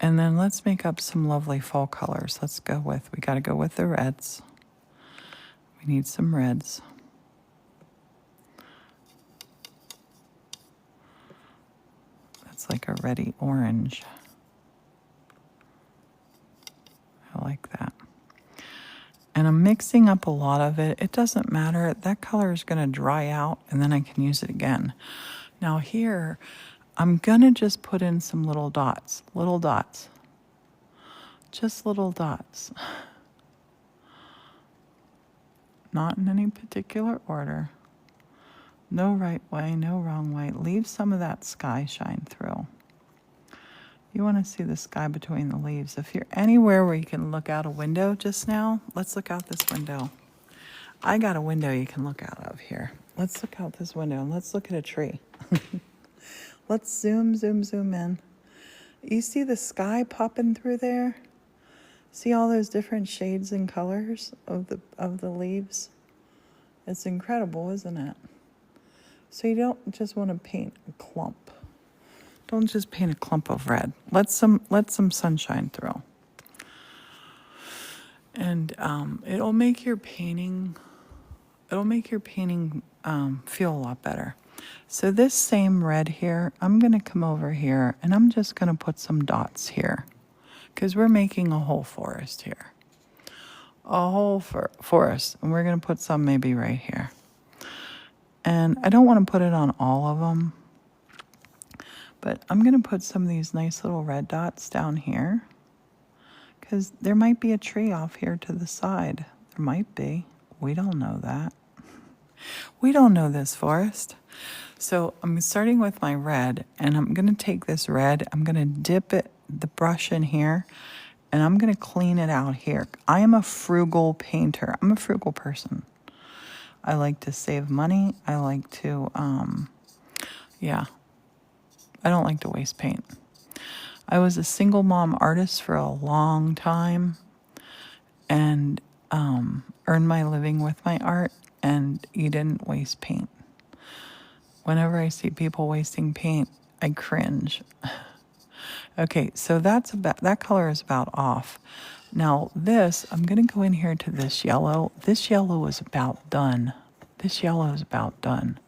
And then let's make up some lovely fall colors. We got to go with the reds. We need some reds. That's like a reddy orange. I like that. And I'm mixing up a lot of it. It doesn't matter. That color is going to dry out, and then I can use it again. Now here, I'm going to just put in some little dots. Just little dots. Not in any particular order. No right way, no wrong way. Leave some of that sky shine through. You want to see the sky between the leaves. If you're anywhere where you can look out a window just now, let's look out this window. I got a window you can look out of here. Let's look out this window and let's look at a tree. Let's zoom in. You see the sky popping through there? See all those different shades and colors of the leaves? It's incredible, isn't it? So you don't just want to paint a clump. Don't just paint a clump of red. Let some sunshine through. And it'll make your painting feel a lot better. So this same red here, I'm going to come over here and I'm just going to put some dots here because we're making a whole forest here. A whole forest. And we're going to put some maybe right here. And I don't want to put it on all of them, but I'm going to put some of these nice little red dots down here because there might be a tree off here to the side. There might be. We don't know that. We don't know this forest. So I'm starting with my red, and I'm going to take this red, I'm going to dip the brush in here, and I'm going to clean it out here. I am a frugal painter. I'm a frugal person. I like to save money. I like to, yeah, I don't like to waste paint. I was a single mom artist for a long time and earned my living with my art, and you didn't waste paint. Whenever I see people wasting paint, I cringe. Okay, so that color is about off. Now this, I'm gonna go in here to this yellow. This yellow is about done. This yellow is about done.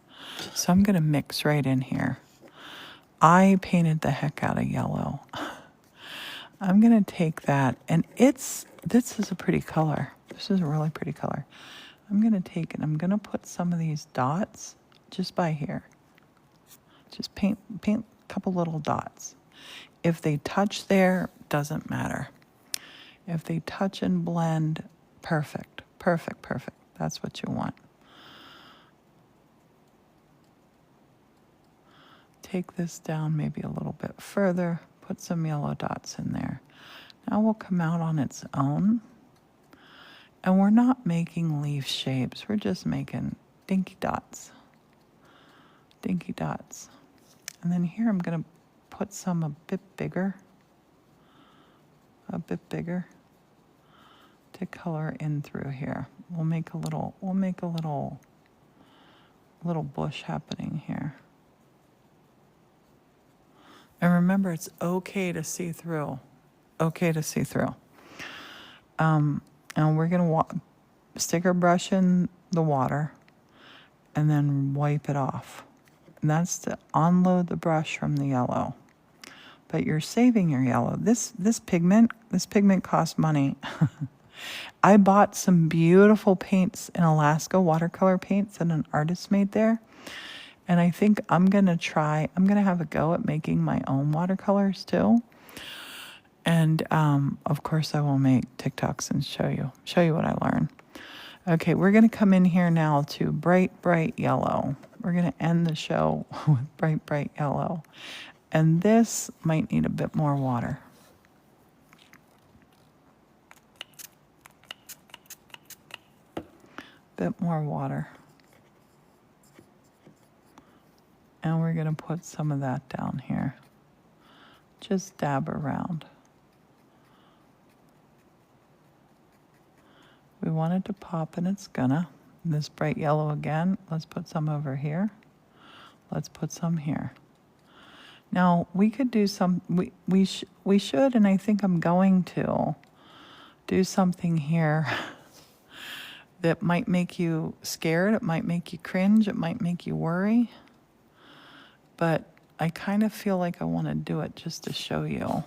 So I'm gonna mix right in here. I painted the heck out of yellow. I'm gonna take that, and this is a pretty color. This is a really pretty color. I'm gonna take it, I'm gonna put some of these dots just by here. Just paint a couple little dots. If they touch there, doesn't matter. If they touch and blend, perfect, perfect, perfect. That's what you want. Take this down maybe a little bit further, put some yellow dots in there. Now we'll come out on its own. And we're not making leaf shapes, we're just making dinky dots. Dinky dots. And then here I'm gonna put some a bit bigger to color in through here. We'll make a little bush happening here. And remember, it's okay to see through. Okay to see through. And we're gonna stick our brush in the water and then wipe it off. And that's to unload the brush from the yellow. But you're saving your yellow. This pigment costs money. I bought some beautiful paints in Alaska, watercolor paints that an artist made there. And I think I'm gonna have a go at making my own watercolors too. And of course I will make TikToks and show you what I learn. Okay, we're gonna come in here now to bright, bright yellow. We're gonna end the show with bright, bright yellow. And this might need a bit more water. Bit more water. And we're gonna put some of that down here. Just dab around. We want it to pop, and it's gonna. This bright yellow again, let's put some over here. Let's put some here. Now, we could do we should, and I think I'm going to, do something here that might make you scared, it might make you cringe, it might make you worry. But I kind of feel like I want to do it just to show you.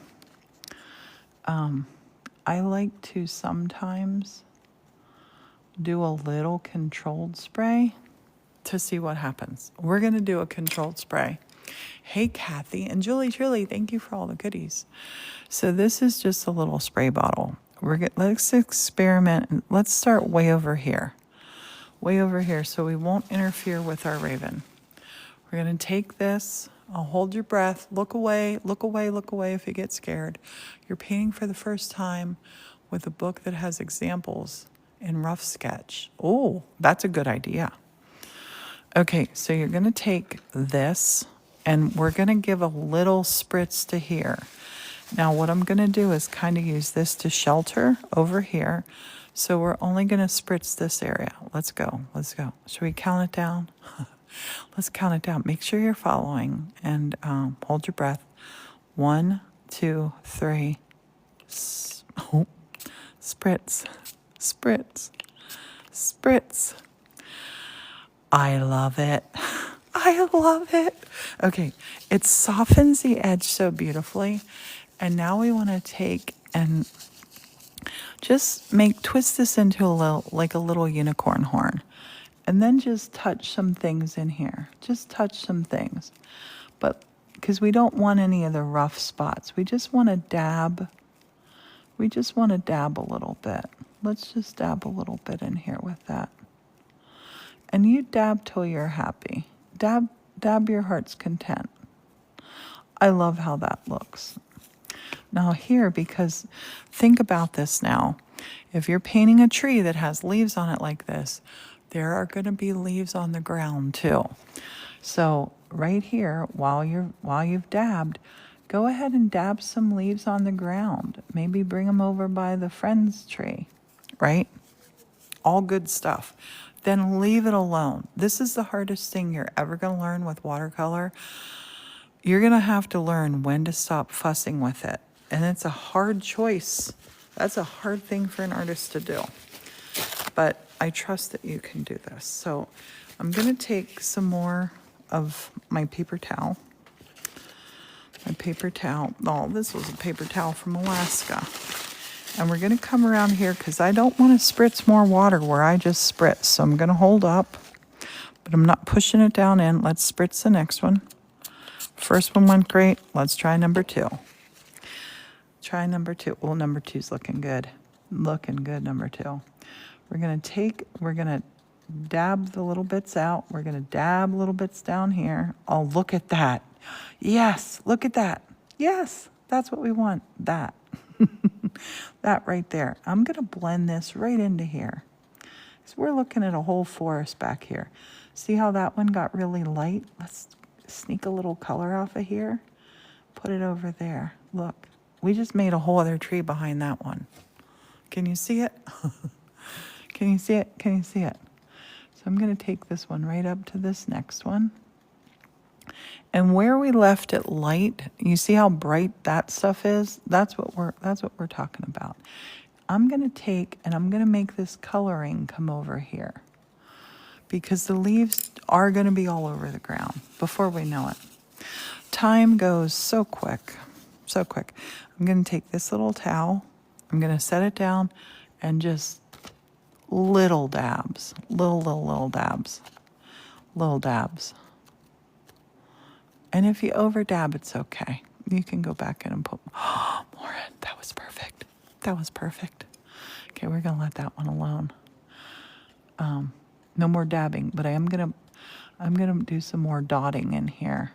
I like to sometimes do a little controlled spray to see what happens. We're going to do a controlled spray. Hey, Kathy and Julie, truly, thank you for all the goodies. So this is just a little spray bottle. Let's experiment, and let's start way over here. Way over here, so we won't interfere with our raven. We're going to take this. I'll hold your breath. Look away, look away, look away if you get scared. You're painting for the first time with a book that has examples in rough sketch. Oh, that's a good idea. Okay, so you're going to take this, and we're going to give a little spritz to here. Now, what I'm going to do is kind of use this to shelter over here. So we're only going to spritz this area. Let's go. Let's go. Should we count it down? Let's count it down. Make sure you're following, and hold your breath. 1, 2, 3. Spritz. Spritz. Spritz. I love it. I love it. Okay, it softens the edge so beautifully. And now we want to take and just twist this into like a little unicorn horn. And then just touch some things in here. Just touch some things. But because we don't want any of the rough spots. We just want to dab. We just want to dab a little bit. Let's just dab a little bit in here with that. And you dab till you're happy. Dab Dab your heart's content. I love how that looks. Now here, because think about this now. If you're painting a tree that has leaves on it like this, there are going to be leaves on the ground too. So right here, while you've dabbed, go ahead and dab some leaves on the ground. Maybe bring them over by the friend's tree, right? All good stuff. Then leave it alone. This is the hardest thing you're ever going to learn with watercolor. You're going to have to learn when to stop fussing with it. And it's a hard choice. That's a hard thing for an artist to do. But I trust that you can do this. So I'm going to take some more of my paper towel. My paper towel. Oh, this was a paper towel from Alaska. And we're going to come around here because I don't want to spritz more water where I just spritz. So I'm going to hold up, but I'm not pushing it down in. Let's spritz the next one. First one went great. Let's try number 2. Try number 2. Oh, number 2's looking good. Looking good, number 2. We're going to dab the little bits out. We're going to dab little bits down here. Oh, look at that. Yes, look at that. Yes, that's what we want. That. That right there. I'm going to blend this right into here. So we're looking at a whole forest back here. See how that one got really light? Let's sneak a little color off of here. Put it over there. Look, we just made a whole other tree behind that one. Can you see it? Can you see it? Can you see it? So I'm going to take this one right up to this next one. And where we left it light, you see how bright that stuff is? That's what we're talking about. I'm going to take and I'm going to make this coloring come over here because the leaves are going to be all over the ground before we know it. Time goes so quick, so quick. I'm going to take this little towel. I'm going to set it down and just little dabs, little dabs, little dabs. And if you over dab, it's okay. You can go back in and put more in. That was perfect. That was perfect. Okay, we're gonna let that one alone. No more dabbing, but I'm gonna do some more dotting in here.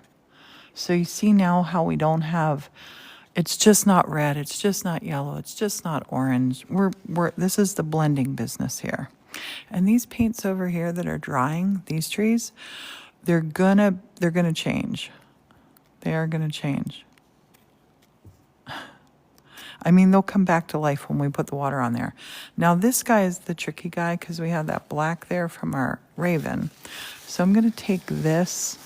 So you see now how we don't have, it's just not red, it's just not yellow, it's just not orange. This is the blending business here. And these paints over here that are drying, these trees, they're gonna change. They are gonna change. I mean, they'll come back to life when we put the water on there. Now, this guy is the tricky guy because we had that black there from our raven. So I'm going to take this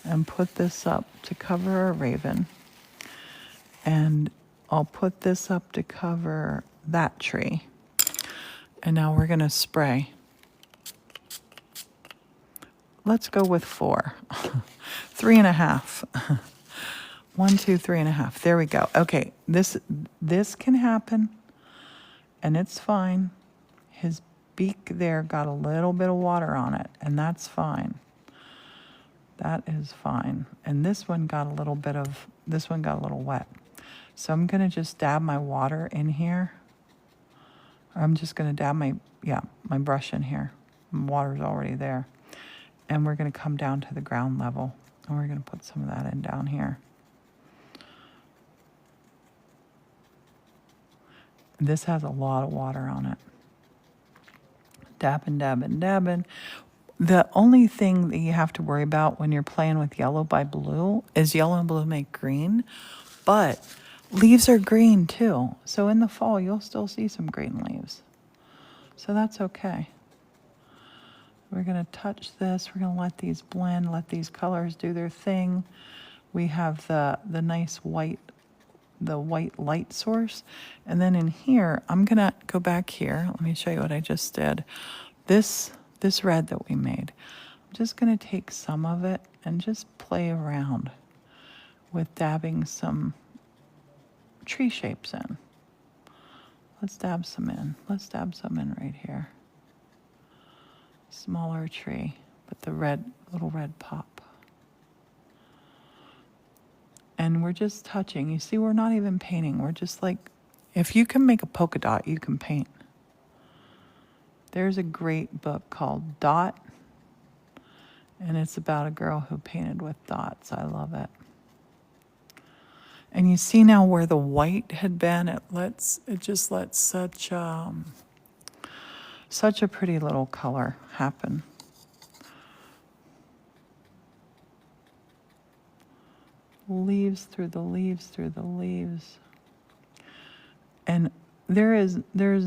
and put this up to cover our raven. And I'll put this up to cover that tree. And now we're going to spray. Let's go with 4. 3.5. 1, 2, 3.5. There we go. Okay, this can happen, and it's fine. His beak there got a little bit of water on it, and that's fine. That is fine. And this one got a little wet. So I'm gonna just dab my water in here. I'm just gonna dab my brush in here. Water's already there. And we're gonna come down to the ground level, and we're gonna put some of that in down here. This has a lot of water on it. Dabbing, dabbing, dabbing. The only thing that you have to worry about when you're playing with yellow by blue is yellow and blue make green, but leaves are green too. So in the fall, you'll still see some green leaves. So that's okay. We're gonna touch this. We're gonna let these blend, let these colors do their thing. We have the nice white light source. And then in here, I'm gonna go back here. Let me show you what I just did. This red that we made, I'm just gonna take some of it and just play around with dabbing some tree shapes in. Let's dab some in. Let's dab some in right here. Smaller tree, but the little red pop. And we're just touching. You see, we're not even painting. We're just like, if you can make a polka dot, you can paint. There's a great book called Dot And it's about a girl who painted with dots. I love it. And you see now where the white had been, it just lets such a pretty little color happen. Leaves through the leaves through the leaves. And there's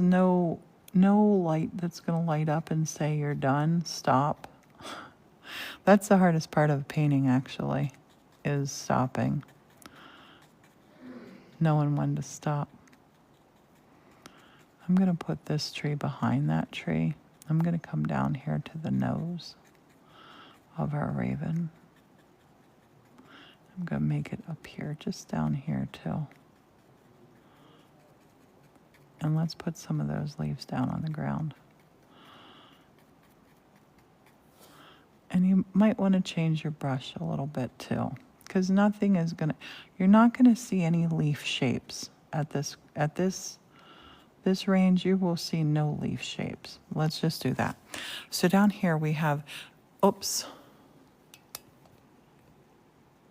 no light that's going to light up and say you're done, stop. That's the hardest part of painting, actually, is stopping. Knowing when to stop. I'm going to put this tree behind that tree. I'm going to come down here to the nose of our raven. I'm going to make it up here, just down here too. And let's put some of those leaves down on the ground. And you might want to change your brush a little bit too, because nothing is going to, you're not going to see any leaf shapes at this range. You will see no leaf shapes. Let's just do that. So down here we have, oops.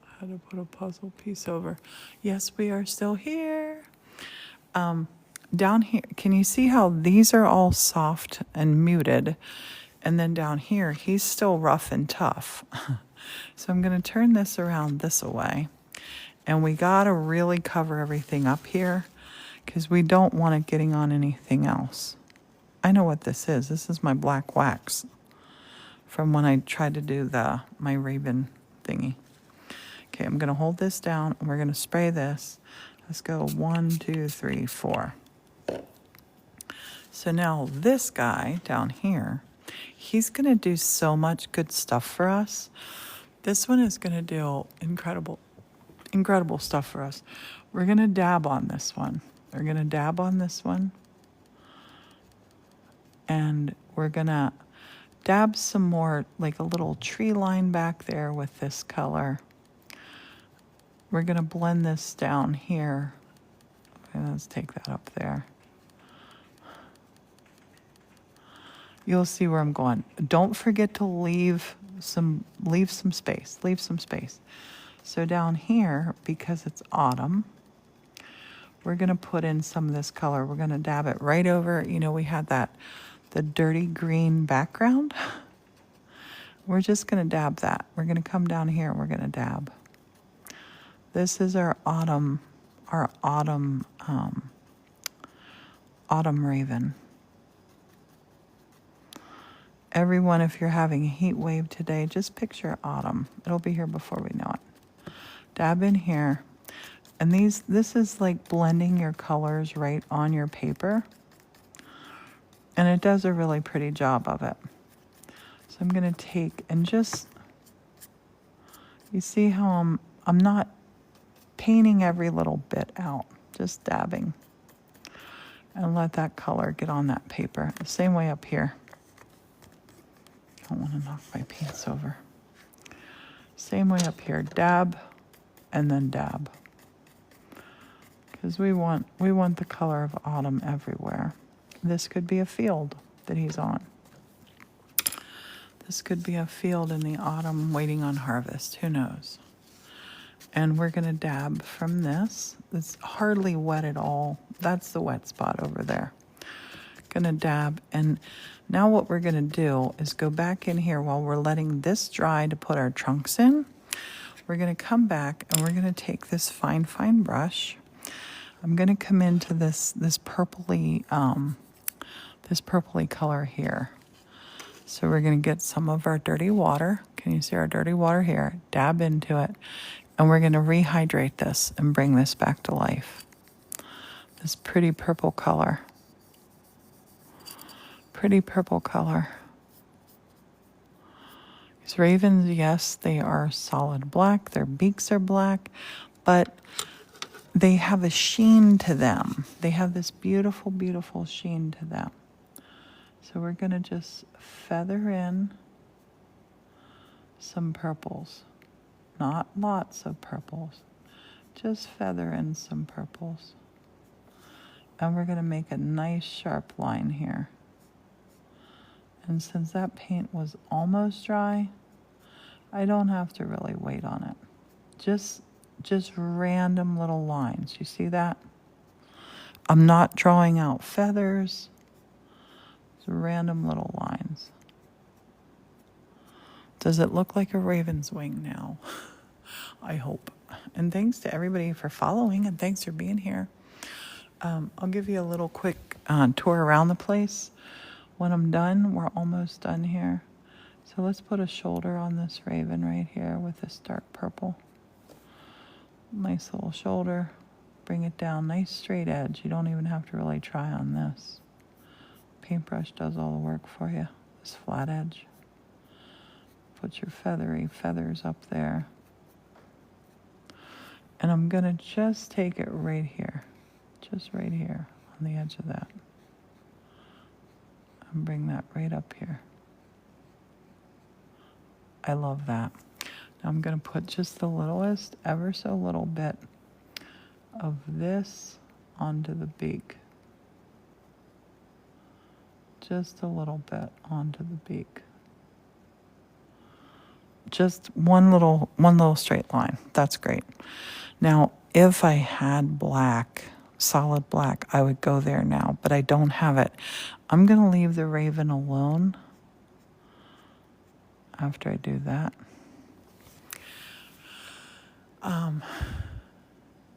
I had to put a puzzle piece over. Yes, we are still here. Down here, can you see how these are all soft and muted? And then down here, he's still rough and tough. So I'm going to turn this around this way. And we got to really cover everything up here because we don't want it getting on anything else. I know what this is. This is my black wax from when I tried to do my raven thingy. Okay, I'm going to hold this down and we're going to spray this. Let's go 1, 2, 3, 4. So now this guy down here, he's going to do so much good stuff for us. This one is going to do incredible stuff for us. We're going to dab on this one. We're going to dab on this one. And we're going to dab some more, like a little tree line back there with this color. We're going to blend this down here. Okay, let's take that up there. You'll see where I'm going. Don't forget to leave some space. Leave some space. So down here, because it's autumn, we're going to put in some of this color. We're going to dab it right over. You know, we had the dirty green background. We're just going to dab that. We're going to come down here and we're going to dab. This is our autumn raven. Everyone, if you're having a heat wave today, just picture autumn. It'll be here before we know it. Dab in here. And this is like blending your colors right on your paper. And it does a really pretty job of it. So I'm going to take and just, you see how I'm not painting every little bit out, just dabbing. And let that color get on that paper. The same way up here. I don't want to knock my paints over. Same way up here, dab and then dab. Because we want the color of autumn everywhere. This could be a field that he's on. This could be a field in the autumn waiting on harvest, who knows? And we're gonna dab from this. It's hardly wet at all. That's the wet spot over there. Gonna dab, and now what we're gonna do is go back in here while we're letting this dry to put our trunks in. We're gonna come back and we're gonna take this fine brush. I'm gonna come into this purpley color here. So we're gonna get some of our dirty water. Can you see our dirty water here? Dab into it. And we're gonna rehydrate this and bring this back to life. This pretty purple color. Pretty purple color. These ravens, yes, they are solid black. Their beaks are black, but they have a sheen to them. They have this beautiful, beautiful sheen to them. So we're gonna just feather in some purples. Not lots of purples. Just feather in some purples. And we're gonna make a nice sharp line here. And since that paint was almost dry, I don't have to really wait on it. Just random little lines. You see that? I'm not drawing out feathers. It's random little lines. Does it look like a raven's wing now? I hope. And thanks to everybody for following, and thanks for being here. I'll give you a little quick tour around the place. When I'm done, we're almost done here. So let's put a shoulder on this raven right here with this dark purple. Nice little shoulder. Bring it down, nice straight edge. You don't even have to really try on this. Paintbrush does all the work for you. This flat edge. Put your feathery feathers up there. And I'm gonna just take it right here. Just right here on the edge of that. And bring that right up here. I love that. Now I'm gonna put just the littlest, ever so little bit of this onto the beak. Just a little bit onto the beak. Just one little straight line. That's great. Now, if I had black, solid black, I would go there now, but I don't have it. I'm going to leave the raven alone after I do that.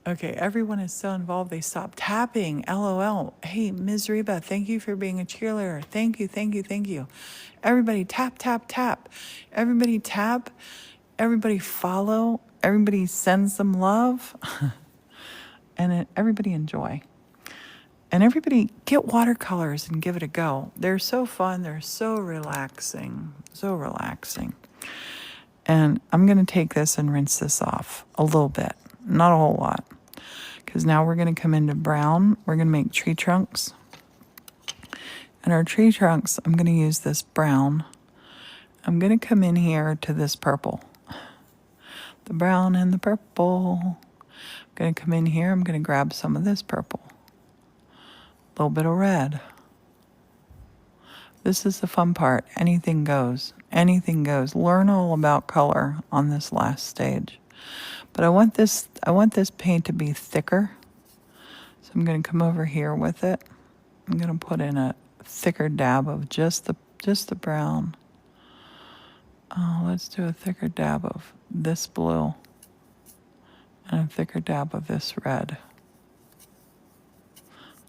Okay, everyone is so involved, they stopped tapping. LOL. Hey, Ms. Reba, thank you for being a cheerleader. Thank you, thank you, thank you. Everybody tap, tap, tap. Everybody tap. Everybody follow. Everybody send some love. And everybody enjoy. And everybody get watercolors and give it a go. They're so fun. They're so relaxing. So relaxing. And I'm going to take this and rinse this off a little bit. Not a whole lot. Because now we're going to come into brown. We're going to make tree trunks. And our tree trunks, I'm going to use this brown. I'm going to come in here to this purple. The brown and the purple. I'm going to come in here. I'm going to grab some of this purple. A little bit of red. This is the fun part. Anything goes. Anything goes. Learn all about color on this last stage. But I want this paint to be thicker. So I'm going to come over here with it. I'm going to put in a thicker dab of just the brown. Let's do a thicker dab of this blue and a thicker dab of this red.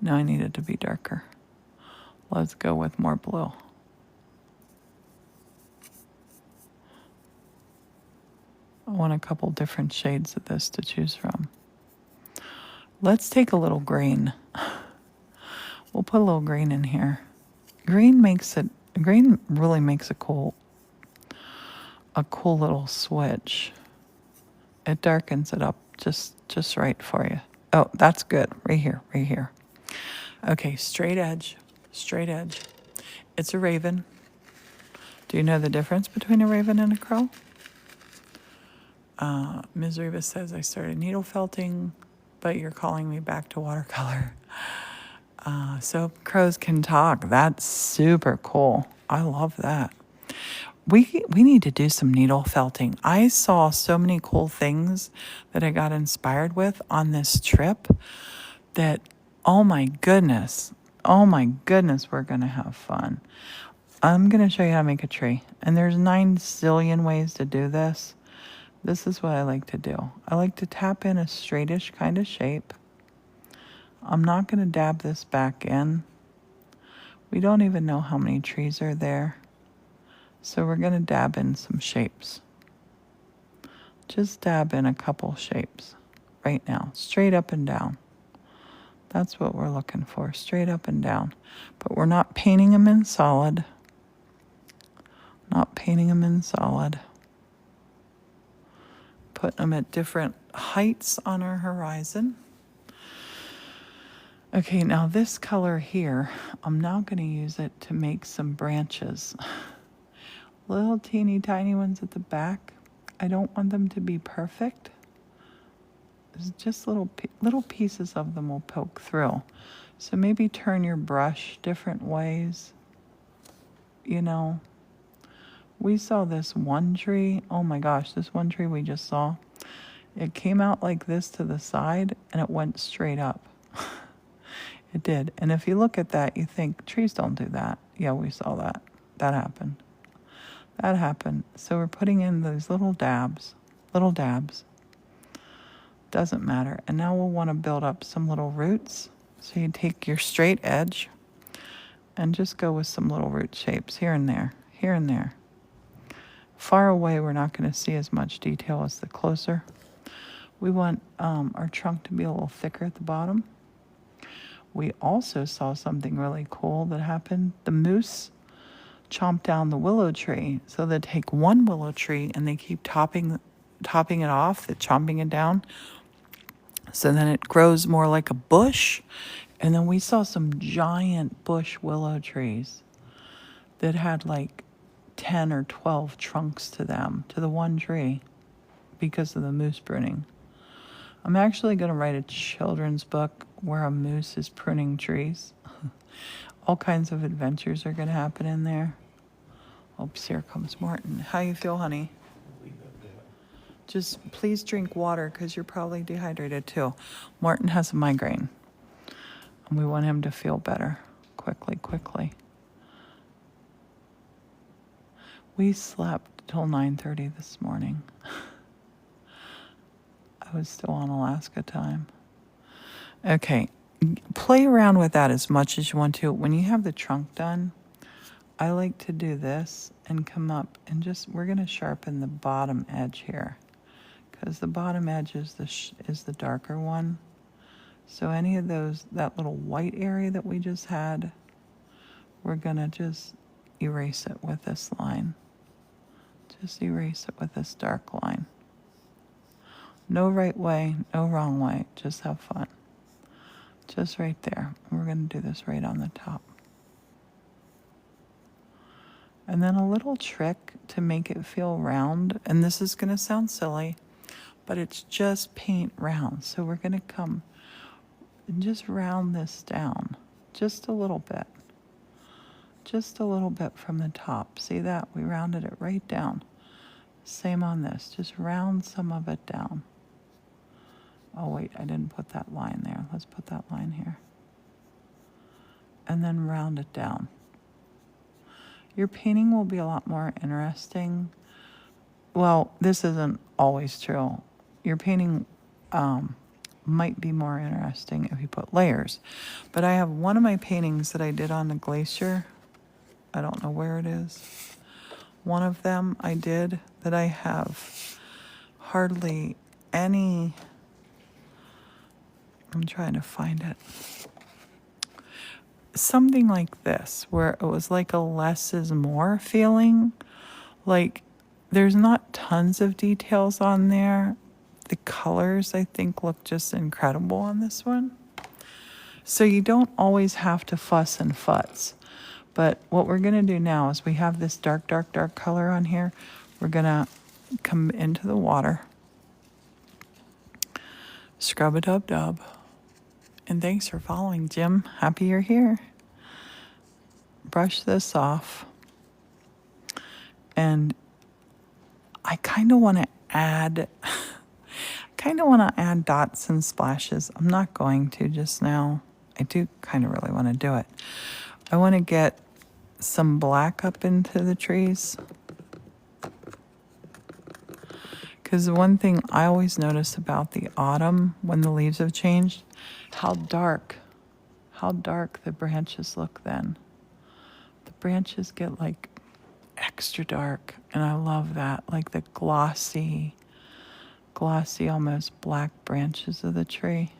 Now I need it to be darker. Let's go with more blue. I want a couple different shades of this to choose from. Let's take a little green. We'll put a little green in here. Green really makes a cool little switch. It darkens it up just right for you. Oh, that's good. Right here, right here. Okay, straight edge, straight edge. It's a raven. Do you know the difference between a raven and a crow? Ms. Reba says, I started needle felting, but you're calling me back to watercolor. So crows can talk. That's super cool. I love that. We need to do some needle felting. I saw so many cool things that I got inspired with on this trip that, oh my goodness, we're going to have fun. I'm going to show you how to make a tree. And there's 9 zillion ways to do this. This is what I like to do. I like to tap in a straightish kind of shape. I'm not going to dab this back in. We don't even know how many trees are there. So we're going to dab in some shapes. Just dab in a couple shapes right now, straight up and down. That's what we're looking for, straight up and down. But we're not painting them in solid. Not painting them in solid. Putting them at different heights on our horizon. Okay, now this color here, I'm now going to use it to make some branches. Little teeny tiny ones at the back. I don't want them to be perfect. There's just little pieces of them will poke through. So maybe turn your brush different ways. You know, We saw this one tree. Oh my gosh, this one tree we just saw. It came out like this to the side and it went straight up. It did. And if you look at that, you think trees don't do that. Yeah, we saw that. That happened. That happened. So we're putting in those little dabs. Little dabs. Doesn't matter. And now we'll want to build up some little roots. So you take your straight edge and just go with some little root shapes here and there. Here and there. Far away, we're not going to see as much detail as the closer. We want our trunk to be a little thicker at the bottom. We also saw something really cool that happened. The moose chomped down the willow tree. So they take one willow tree and they keep topping it off, chomping it down. So then it grows more like a bush. And then we saw some giant bush willow trees that had like 10 or 12 trunks to them, to the one tree, because of the moose pruning. I'm actually going to write a children's book where a moose is pruning trees. All kinds of adventures are going to happen in there. Oops, here comes Martin. How you feel, honey? Just please drink water because you're probably dehydrated too. Martin has a migraine. And we want him to feel better quickly. We slept till 9:30 this morning. I was still on Alaska time. Okay, play around with that as much as you want to. When you have the trunk done, I like to do this and come up and we're going to sharpen the bottom edge here. Because the bottom edge is the darker one. So any of that little white area that we just had, we're going to just erase it with this line. Just erase it with this dark line. No right way, no wrong way. Just have fun. Just right there. We're going to do this right on the top. And then a little trick to make it feel round. And this is going to sound silly, but it's just paint round. So we're going to come and just round this down just a little bit. Just a little bit from the top. See that? We rounded it right down. Same on this. Just round some of it down. Oh, wait, I didn't put that line there. Let's put that line here. And then round it down. Your painting will be a lot more interesting. Well, this isn't always true. Your painting might be more interesting if you put layers. But I have one of my paintings that I did on the glacier. I don't know where it is. One of them I did that I have hardly any... I'm trying to find it. Something like this, where it was like a less is more feeling. Like, there's not tons of details on there. The colors, I think, look just incredible on this one. So you don't always have to fuss and futz. But what we're going to do now is we have this dark color on here. We're going to come into the water. Scrub-a-dub-dub. And thanks for following, Jim. Happy you're here. Brush this off. And I kind of want to add dots and splashes. I'm not going to just now. I do kind of really want to do it. I want to get some black up into the trees. Because one thing I always notice about the autumn, when the leaves have changed, how dark the branches look then. The branches get like extra dark, and I love that. Like the glossy, almost black branches of the tree.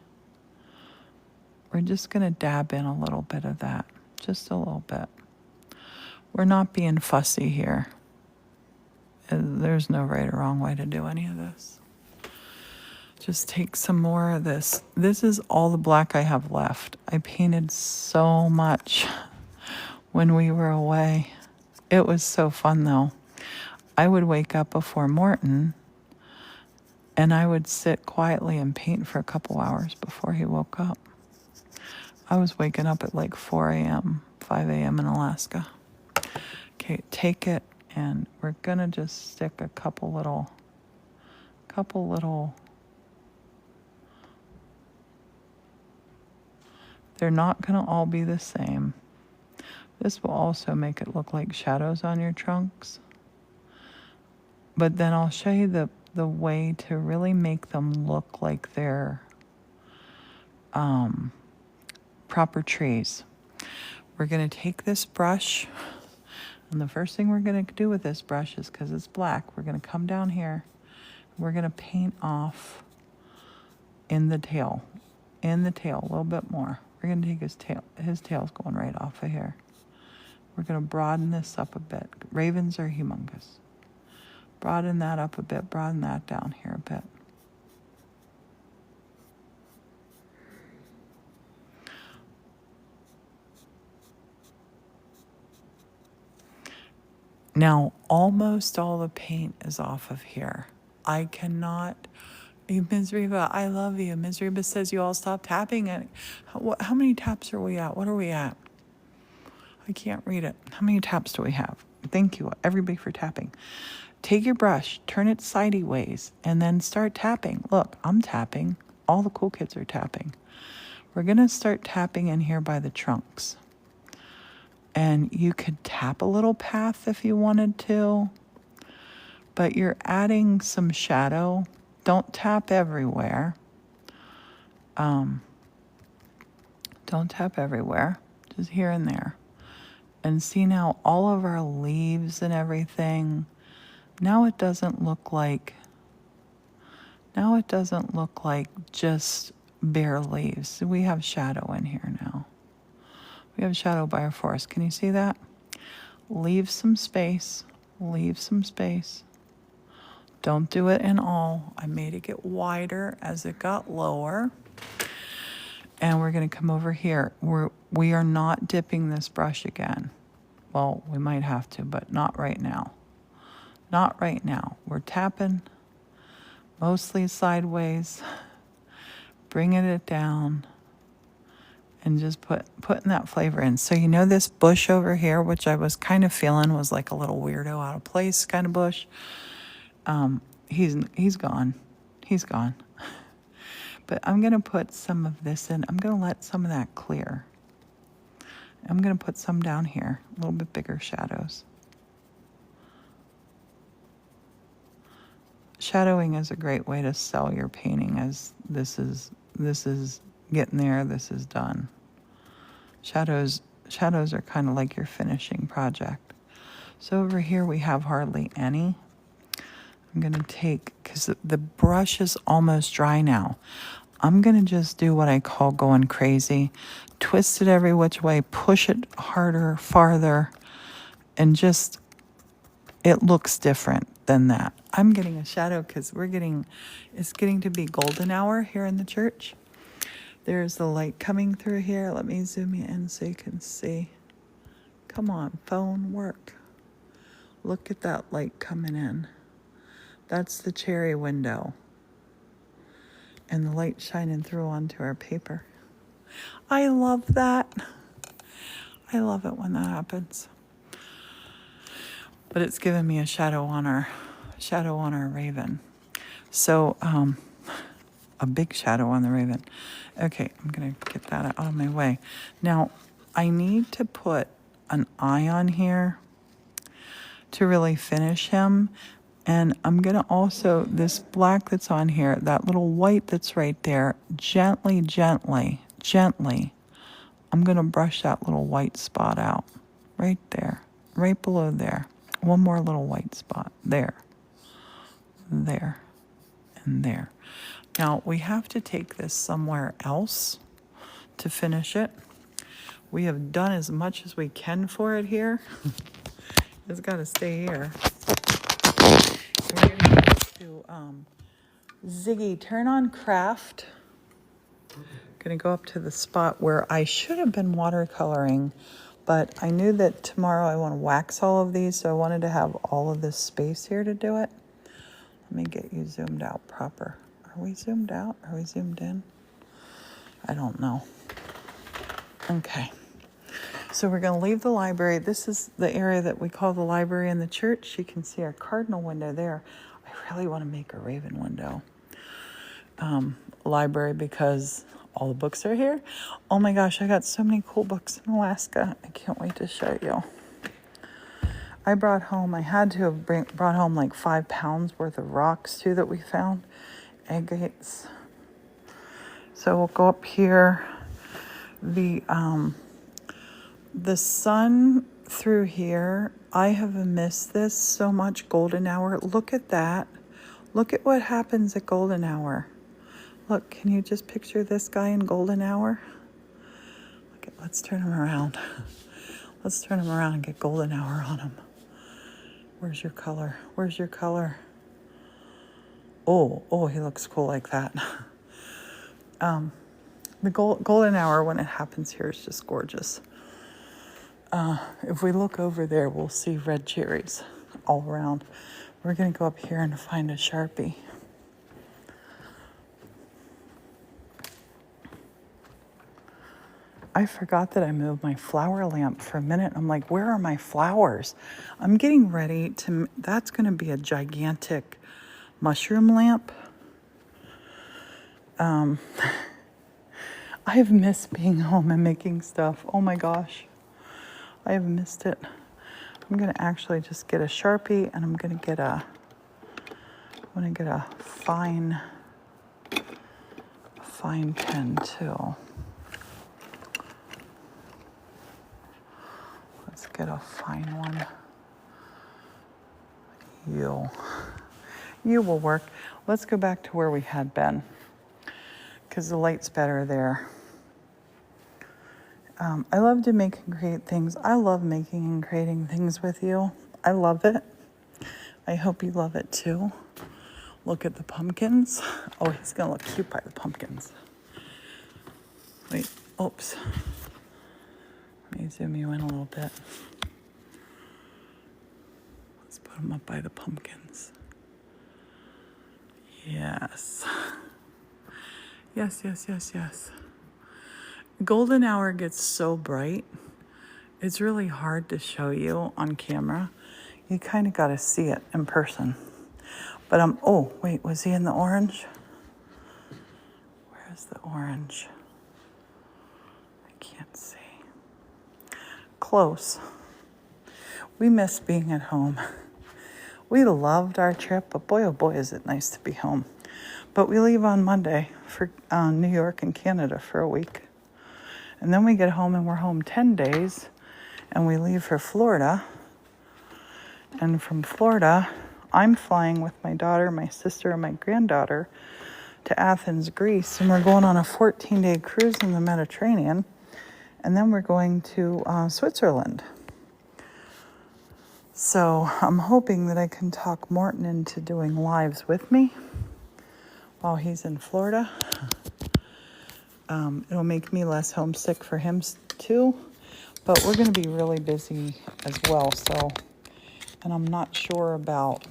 We're just going to dab in a little bit of that, just a little bit. We're not being fussy here. There's no right or wrong way to do any of this. Just take some more of this. This is all the black I have left. I painted so much when we were away. It was so fun though. I would wake up before Morton and I would sit quietly and paint for a couple hours before he woke up. I was waking up at like 4 a.m., 5 a.m. in Alaska. Okay, take it And we're gonna just stick a couple little, they're not gonna all be the same. This will also make it look like shadows on your trunks. But then I'll show you the way to really make them look like they're proper trees. We're gonna take this brush, and the first thing we're gonna do with this brush is, because it's black, we're gonna come down here, we're gonna paint off in the tail, a little bit more. We're gonna take his tail's going right off of here. We're gonna broaden this up a bit. Ravens are humongous. Broaden that up a bit, broaden that down here a bit. Now, almost all the paint is off of here. I cannot, Ms. Reba, I love you. Ms. Reba says you all stop tapping. And how many taps are we at? What are we at? I can't read it. How many taps do we have? Thank you, everybody, for tapping. Take your brush, turn it sideways, and then start tapping. Look, I'm tapping. All the cool kids are tapping. We're going to start tapping in here by the trunks. And you could tap a little path if you wanted to, but you're adding some shadow. Don't tap everywhere. Don't tap everywhere, just here and there. And see now all of our leaves and everything. Now it doesn't look like just bare leaves. We have shadow in here now. We have shadow by our forest. Can you see that? Leave some space. Leave some space. Don't do it in all. I made it get wider as it got lower. And we're going to come over here. We are not dipping this brush again. Well, we might have to, but not right now. Not right now. We're tapping mostly sideways, bringing it down, and just putting that flavor in. So you know this bush over here, which I was kind of feeling was like a little weirdo, out of place kind of bush. He's gone. He's gone. But I'm going to put some of this in. I'm going to let some of that clear. I'm going to put some down here, a little bit bigger shadows. Shadowing is a great way to sell your painting, as this is getting there, this is done. Shadows are kind of like your finishing project. So over here we have hardly any. I'm going to take, because the brush is almost dry now, I'm going to just do what I call going crazy. Twist it every which way, push it harder, farther, and just, it looks different than that. I'm getting a shadow because it's getting to be golden hour here in the church. There's the light coming through here. Let me zoom you in so you can see. Come on, phone, work. Look at that light coming in. That's the cherry window. And the light shining through onto our paper. I love that. I love it when that happens. But it's giving me a shadow on our raven. So, a big shadow on the raven. Okay, I'm gonna get that out of my way. Now, I need to put an eye on here to really finish him. And I'm gonna also, this black that's on here, that little white that's right there, gently, I'm gonna brush that little white spot out. Right there, right below there. One more little white spot, there, and there. Now, we have to take this somewhere else to finish it. We have done as much as we can for it here. It's gotta stay here. We're gonna go to, Ziggy, turn on craft. Gonna go up to the spot where I should have been watercoloring, but I knew that tomorrow I want to wax all of these, so I wanted to have all of this space here to do it. Let me get you zoomed out proper. Are we zoomed out? Are we zoomed in? I don't know. Okay. So we're going to leave the library. This is the area that we call the library in the church. You can see our cardinal window there. I really want to make a raven window library because all the books are here. Oh my gosh, I got so many cool books in Alaska. I can't wait to show you. I had to have brought home like 5 pounds worth of rocks too that we found. Agates. So we'll go up here. The sun through here, I have missed this so much. Golden hour. Look at that. Look at what happens at golden hour. Look, can you just picture this guy in golden hour? Let's turn him around. Let's turn him around and get golden hour on him. Where's your color? Where's your color? Oh, he looks cool like that. The golden hour when it happens here is just gorgeous. If we look over there, we'll see red cherries all around. We're going to go up here and find a Sharpie. I forgot that I moved my flower lamp for a minute. I'm like, where are my flowers? I'm getting ready to, that's going to be a gigantic mushroom lamp. I have missed being home and making stuff. Oh my gosh. I have missed it. I'm going to actually just get a Sharpie and I'm going to get a fine pen too. Let's get a fine one. You will work. Let's go back to where we had been because the light's better there. I love to make and create things. I love making and creating things with you. I love it. I hope you love it too. Look at the pumpkins. Oh, he's going to look cute by the pumpkins. Wait, oops. Let me zoom you in a little bit. Let's put him up by the pumpkins. Yes. Yes. Golden hour gets so bright. It's really hard to show you on camera. You kind of got to see it in person. But oh, wait, was he in the orange? Where's the orange? I can't see. Close. We miss being at home. We loved our trip, but boy, oh boy, is it nice to be home. But we leave on Monday for New York and Canada for a week. And then we get home and we're home 10 days and we leave for Florida. And from Florida, I'm flying with my daughter, my sister, and my granddaughter to Athens, Greece. And we're going on a 14-day cruise in the Mediterranean. And then we're going to Switzerland. So I'm hoping that I can talk Morton into doing lives with me while he's in Florida. It'll make me less homesick for him too, but we're going to be really busy as well. So, and I'm not sure about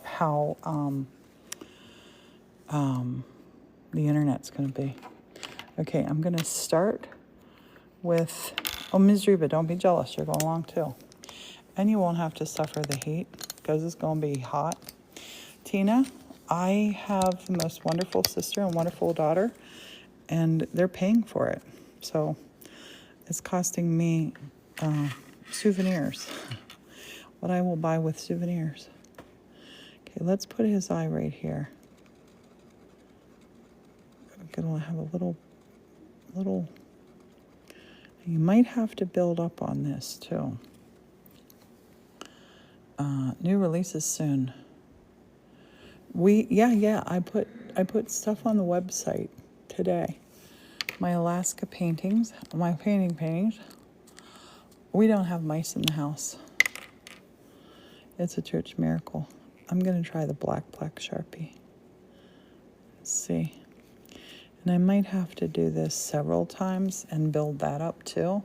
how the internet's going to be. Okay, I'm going to start with Ms. Reba, don't be jealous. You're going along too, and you won't have to suffer the heat because it's going to be hot. Tina, I have the most wonderful sister and wonderful daughter, and they're paying for it. So it's costing me souvenirs, what I will buy with souvenirs. Okay, let's put his eye right here. I'm going to have a little, you might have to build up on this too. New releases soon. I put stuff on the website today. My Alaska paintings, my paintings. We don't have mice in the house. It's a church miracle. I'm going to try the black Sharpie. Let's see. And I might have to do this several times and build that up too.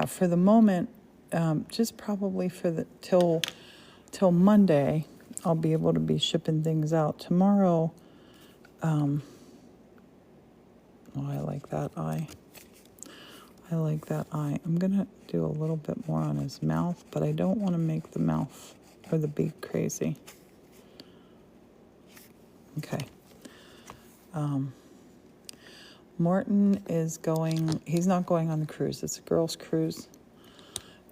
For the moment, just probably for till Monday, I'll be able to be shipping things out. Tomorrow, Oh, I like that eye. I like that eye. I'm going to do a little bit more on his mouth, but I don't want to make the mouth or the beak crazy. Okay. Morton is going, he's not going on the cruise. It's a girls' cruise.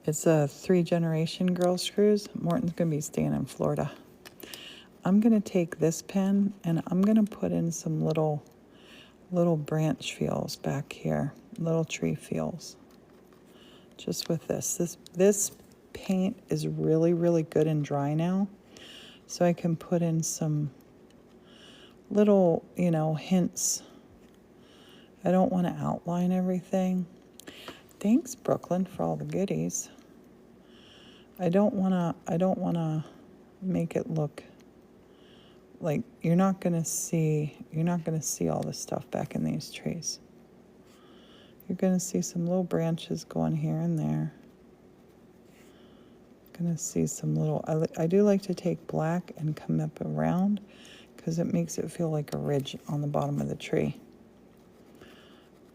It's a 3-generation girls' cruise. Morton's going to be staying in Florida. I'm going to take this pen and I'm going to put in some little branch feels back here, little tree feels. Just with this paint is really, really good and dry now. So I can put in some little, hints. I don't want to outline everything. Thanks, Brooklyn, for all the goodies. I don't want to make it look like you're not going to see all the stuff back in these trees. You're going to see some little branches going here and there. Going to see some little, I do like to take black and come up around because it makes it feel like a ridge on the bottom of the tree.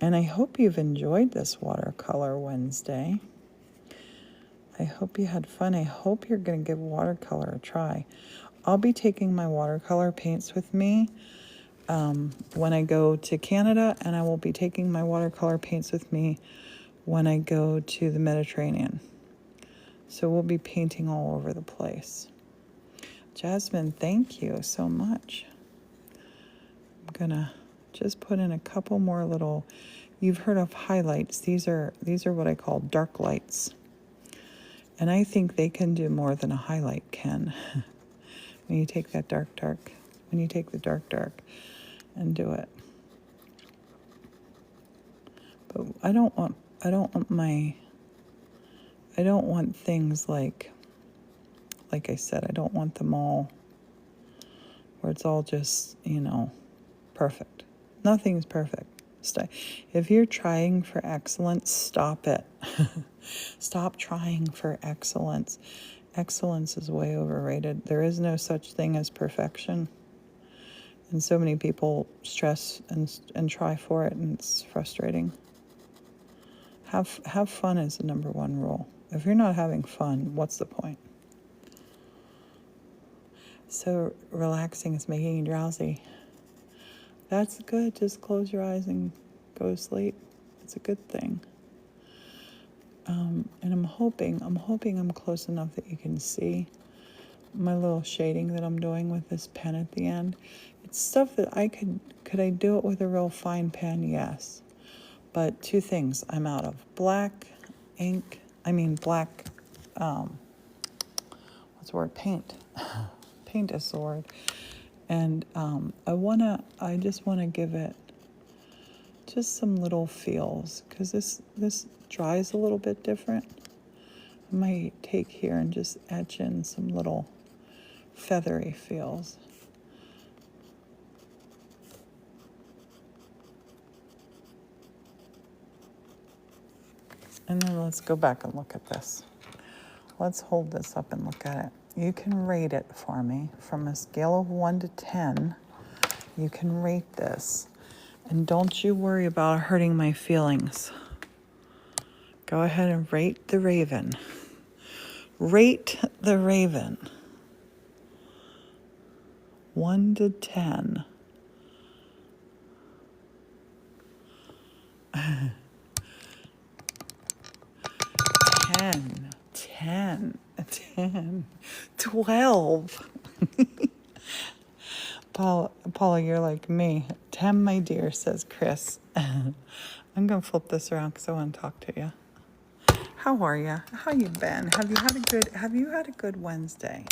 And I hope you've enjoyed this Watercolor Wednesday. I hope you had fun. I hope you're going to give watercolor a try. I'll be taking my watercolor paints with me when I go to Canada, and I will be taking my watercolor paints with me when I go to the Mediterranean. So we'll be painting all over the place. Jasmine, thank you so much. I'm gonna just put in a couple more little, you've heard of highlights. These are what I call dark lights. And I think they can do more than a highlight can. When you take that dark, when you take the dark and do it. But I don't want things like I said, I don't want them all where it's all just, perfect. Nothing's perfect. If you're trying for excellence, stop it. Stop trying for excellence. Excellence is way overrated. There is no such thing as perfection. And so many people stress and try for it, and it's frustrating. Have fun is the number one rule. If you're not having fun, what's the point? So relaxing is making you drowsy. That's good. Just close your eyes and go to sleep. It's a good thing. And I'm hoping I'm close enough that you can see my little shading that I'm doing with this pen at the end. It's stuff that could I do it with a real fine pen? Yes. But two things. I'm out of black ink. Black, what's the word? Paint. Paint is the word. And I just want to give it just some little feels, because this dries a little bit different. I might take here and just etch in some little feathery feels. And then let's go back and look at this. Let's hold this up and look at it. You can rate it for me from a scale of 1 to 10. You can rate this. And don't you worry about hurting my feelings. Go ahead and rate the raven. Rate the raven. 1 to 10. 10, 12. Paula, you're like me. 10, my dear, says Chris. I'm going to flip this around because I want to talk to you. How are you? How you been? Have you had a good Wednesday?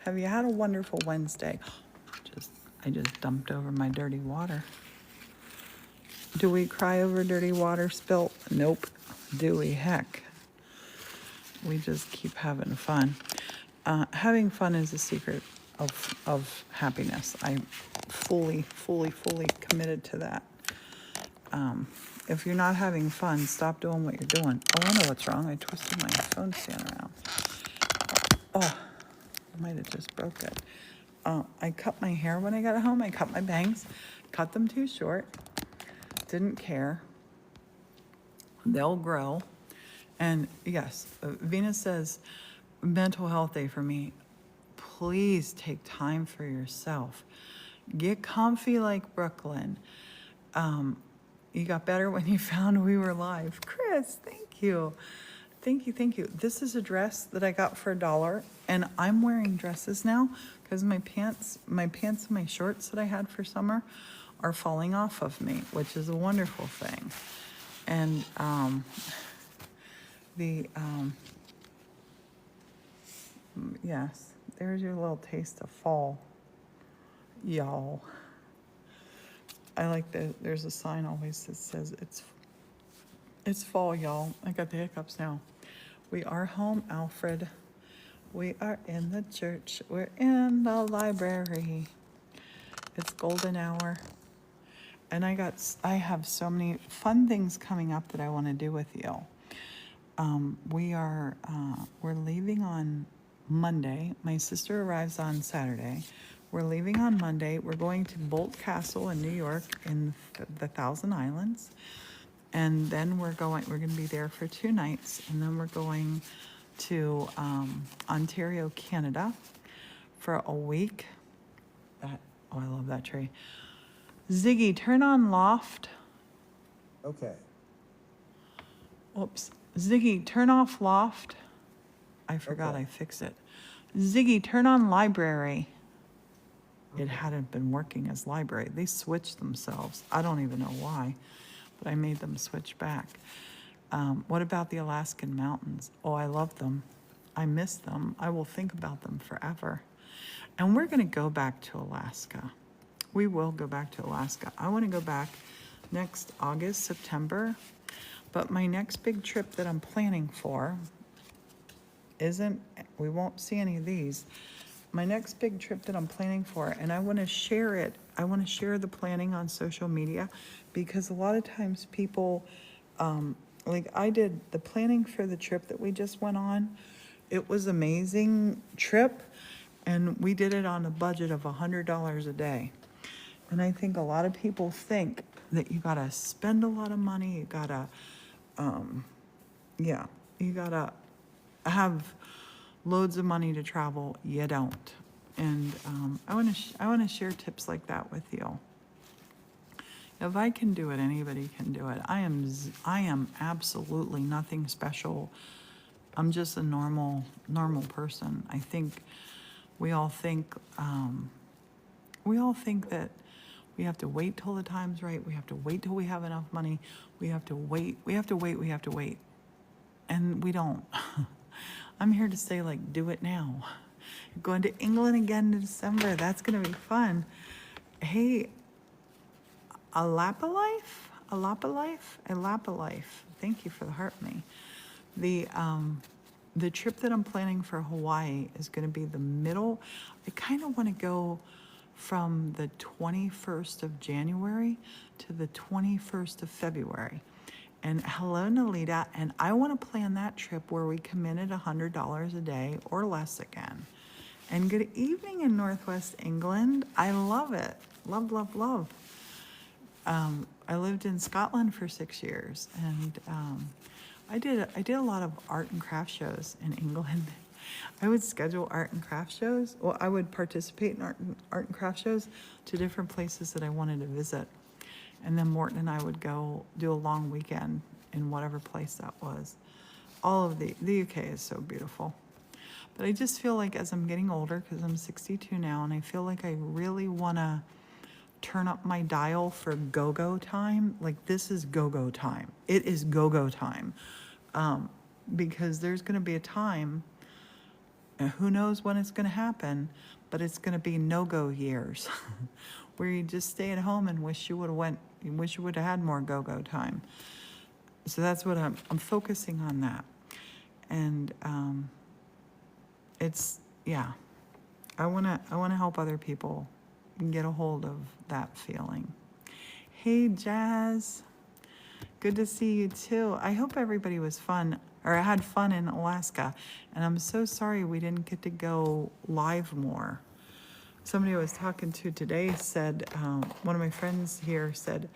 Have you had a wonderful Wednesday? I just dumped over my dirty water. Do we cry over dirty water spilt? Nope. Do we? Heck. We just keep having fun. Having fun is the secret of happiness. I'm fully committed to that. If you're not having fun, stop doing what you're doing. Oh, I know what's wrong. I twisted my phone stand around. Oh, I might have just broke it. I cut my hair when I got home. I cut my bangs, cut them too short. didn't care. They'll grow. And yes, Venus says, mental health day for me. Please take time for yourself. Get comfy like Brooklyn. You got better when you found we were live. Chris, thank you. Thank you, thank you. This is a dress that I got for $1, and I'm wearing dresses now because my pants and my shorts that I had for summer are falling off of me, which is a wonderful thing. And yes, there's your little taste of fall, y'all. I like there's a sign always that says it's fall, y'all. I got the hiccups now. We are home, Alfred. We are in the church. We're in the library. It's golden hour. And I have so many fun things coming up that I want to do with you. We're leaving on Monday. My sister arrives on Saturday. We're leaving on Monday. We're going to Bolt Castle in New York in the Thousand Islands. And then we're going to be there for 2 nights. And then we're going to Ontario, Canada for a week. I love that tree. Ziggy, turn on loft. Okay. Oops. Ziggy, turn off loft. I forgot Okay. I fixed it. Ziggy, turn on library. It hadn't been working as library. They switched themselves. I don't even know why, but I made them switch back. What about the Alaskan mountains? Oh, I love them. I miss them. I will think about them forever. And we're going to go back to Alaska. We will go back to Alaska. I want to go back next August, September. But my next big trip that I'm planning for we won't see any of these. My next big trip that I'm planning for, and I want to share it. I want to share the planning on social media because a lot of times people, like I did the planning for the trip that we just went on. It was an amazing trip, and we did it on a budget of $100 a day. And I think a lot of people think that you gotta spend a lot of money, you gotta, you gotta have loads of money to travel. You don't. And I wanna share tips like that with you. If I can do it, anybody can do it. I am absolutely nothing special. I'm just a normal person. I think we all think that we have to wait till the time's right. We have to wait till we have enough money. We have to wait. And we don't. I'm here to say, like, do it now. Going to England again in December. That's going to be fun. Hey, a lap of life. Thank you for the heart me. The trip that I'm planning for Hawaii is going to be the middle. I kind of want to go from the 21st of January to the 21st of February. And hello, Nalita. And I want to plan that trip where we come in at $100 a day or less again. And good evening in Northwest England. I love it. Love, love, love. I lived in Scotland for 6 years, and I did a lot of art and craft shows in England. I would schedule art and craft shows. Well, I would participate in art and craft shows to different places that I wanted to visit. And then Morton and I would go do a long weekend in whatever place that was. All of the UK is so beautiful. But I just feel like as I'm getting older, because I'm 62 now, and I feel like I really want to turn up my dial for go-go time. Like, this is go-go time. It is go-go time. Because there's going to be a time, and who knows when it's going to happen, but it's going to be no-go years where you just stay at home and wish you would have had more go-go time. So that's what I'm focusing on that. And I want to help other people get a hold of that feeling. Hey, Jazz. Good to see you too. I hope everybody was fun, or had fun in Alaska. And I'm so sorry we didn't get to go live more. Somebody I was talking to today said, one of my friends here said,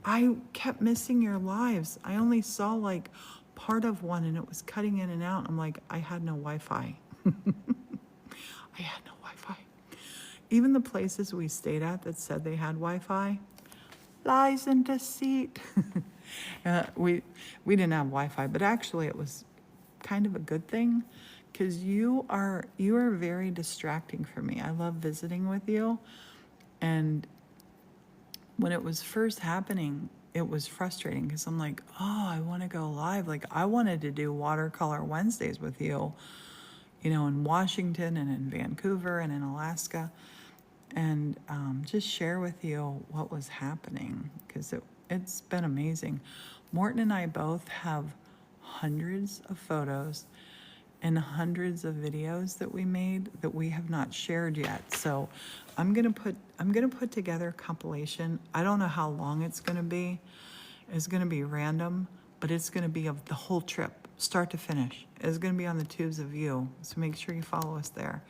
I kept missing your lives. I only saw like part of one and it was cutting in and out. I'm like, I had no Wi-Fi. I had no Wi-Fi. Even the places we stayed at that said they had Wi-Fi, lies and deceit. We didn't have Wi-Fi, but actually it was kind of a good thing because you are very distracting for me. I love visiting with you, and when it was first happening, it was frustrating because I'm like, oh, I want to go live. Like I wanted to do Watercolor Wednesdays with you, in Washington and in Vancouver and in Alaska, and just share with you what was happening because it's been amazing. Morton and I both have hundreds of photos and hundreds of videos that we made that we have not shared yet. So I'm gonna put together a compilation. I don't know how long it's gonna be. It's gonna be random, but it's gonna be of the whole trip, start to finish. It's gonna be on the Tubes of You, so make sure you follow us there.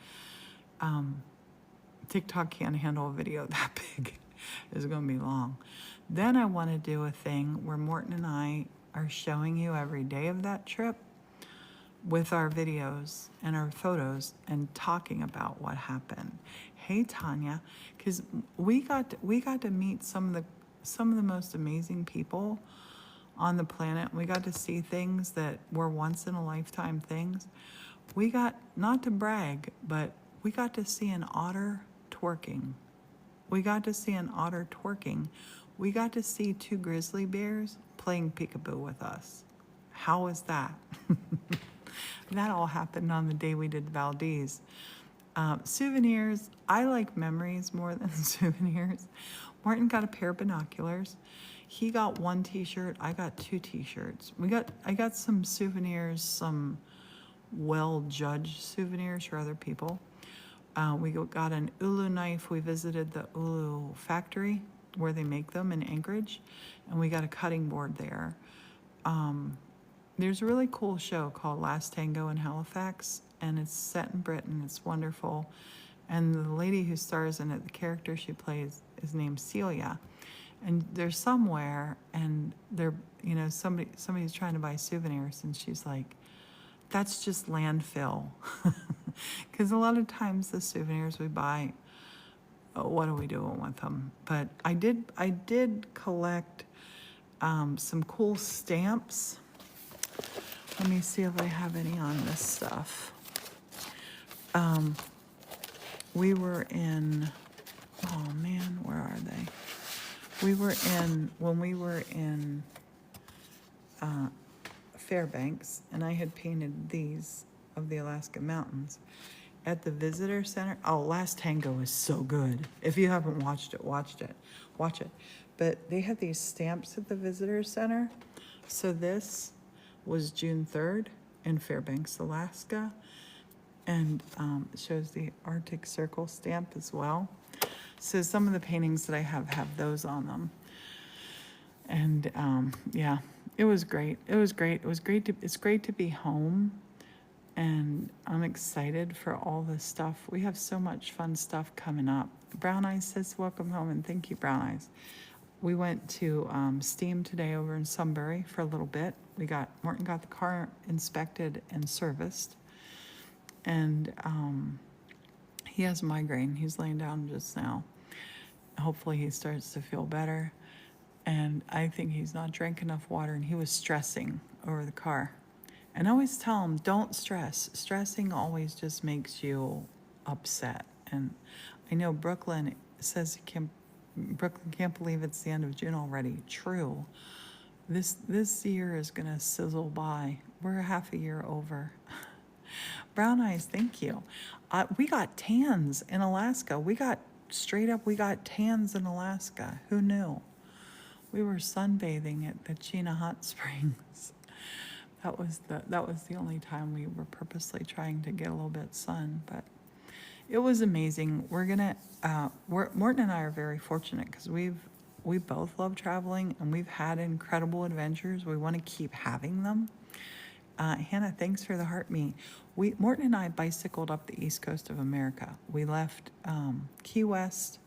TikTok can't handle a video that big. It's gonna be long. Then I wanna do a thing where Morton and I are showing you every day of that trip with our videos and our photos and talking about what happened. Hey Tanya, because we got to meet some of the most amazing people on the planet. We got to see things that were once in a lifetime things. We got, not to brag, but we got to see an otter twerking. We got to see an otter twerking. We got to see 2 grizzly bears playing peekaboo with us. How was that? That all happened on the day we did Valdez. Souvenirs, I like memories more than souvenirs. Martin got a pair of binoculars. He got 1 t-shirt, I got 2 t-shirts. I got some souvenirs, some well-judged souvenirs for other people. We got an ulu knife. We visited the ulu factory where they make them in Anchorage, and we got a cutting board there. There's a really cool show called Last Tango in Halifax, and it's set in Britain. It's wonderful. And the lady who stars in it, the character she plays, is named Celia. And they're somewhere, and they're, somebody's trying to buy souvenirs, and she's like, that's just landfill. Because a lot of times the souvenirs we buy, what are we doing with them? But I did collect some cool stamps. Let me see if I have any on this stuff. We were in, oh man, where are they? When we were in Fairbanks, and I had painted these of the Alaska Mountains at the visitor center. Oh, Last Tango is so good. If you haven't watched it, watch it. But they had these stamps at the visitor center. So this was June 3rd in Fairbanks, Alaska, and it shows the Arctic Circle stamp as well. So some of the paintings that I have those on them. And yeah, it was great. It's great to be home, and I'm excited for all this stuff. We have so much fun stuff coming up. Brown Eyes says welcome home, and thank you, Brown Eyes. We went to Steam today over in Sunbury for a little bit. Morton got the car inspected and serviced, and he has migraine. He's laying down just now. Hopefully he starts to feel better. And I think he's not drank enough water, and he was stressing over the car. And I always tell him, don't stress. Stressing always just makes you upset. And I know Brooklyn says Brooklyn can't believe it's the end of June already. True. This year is gonna sizzle by. We're half a year over. Brown Eyes, thank you. We got tans in Alaska. We got tans in Alaska. Who knew? We were sunbathing at the Chena Hot Springs. That was the only time we were purposely trying to get a little bit sun, but it was amazing. Morton and I are very fortunate because we both love traveling, and we've had incredible adventures. We want to keep having them. Hannah, thanks for the heart me. Morton and I bicycled up the east coast of America. We left Key West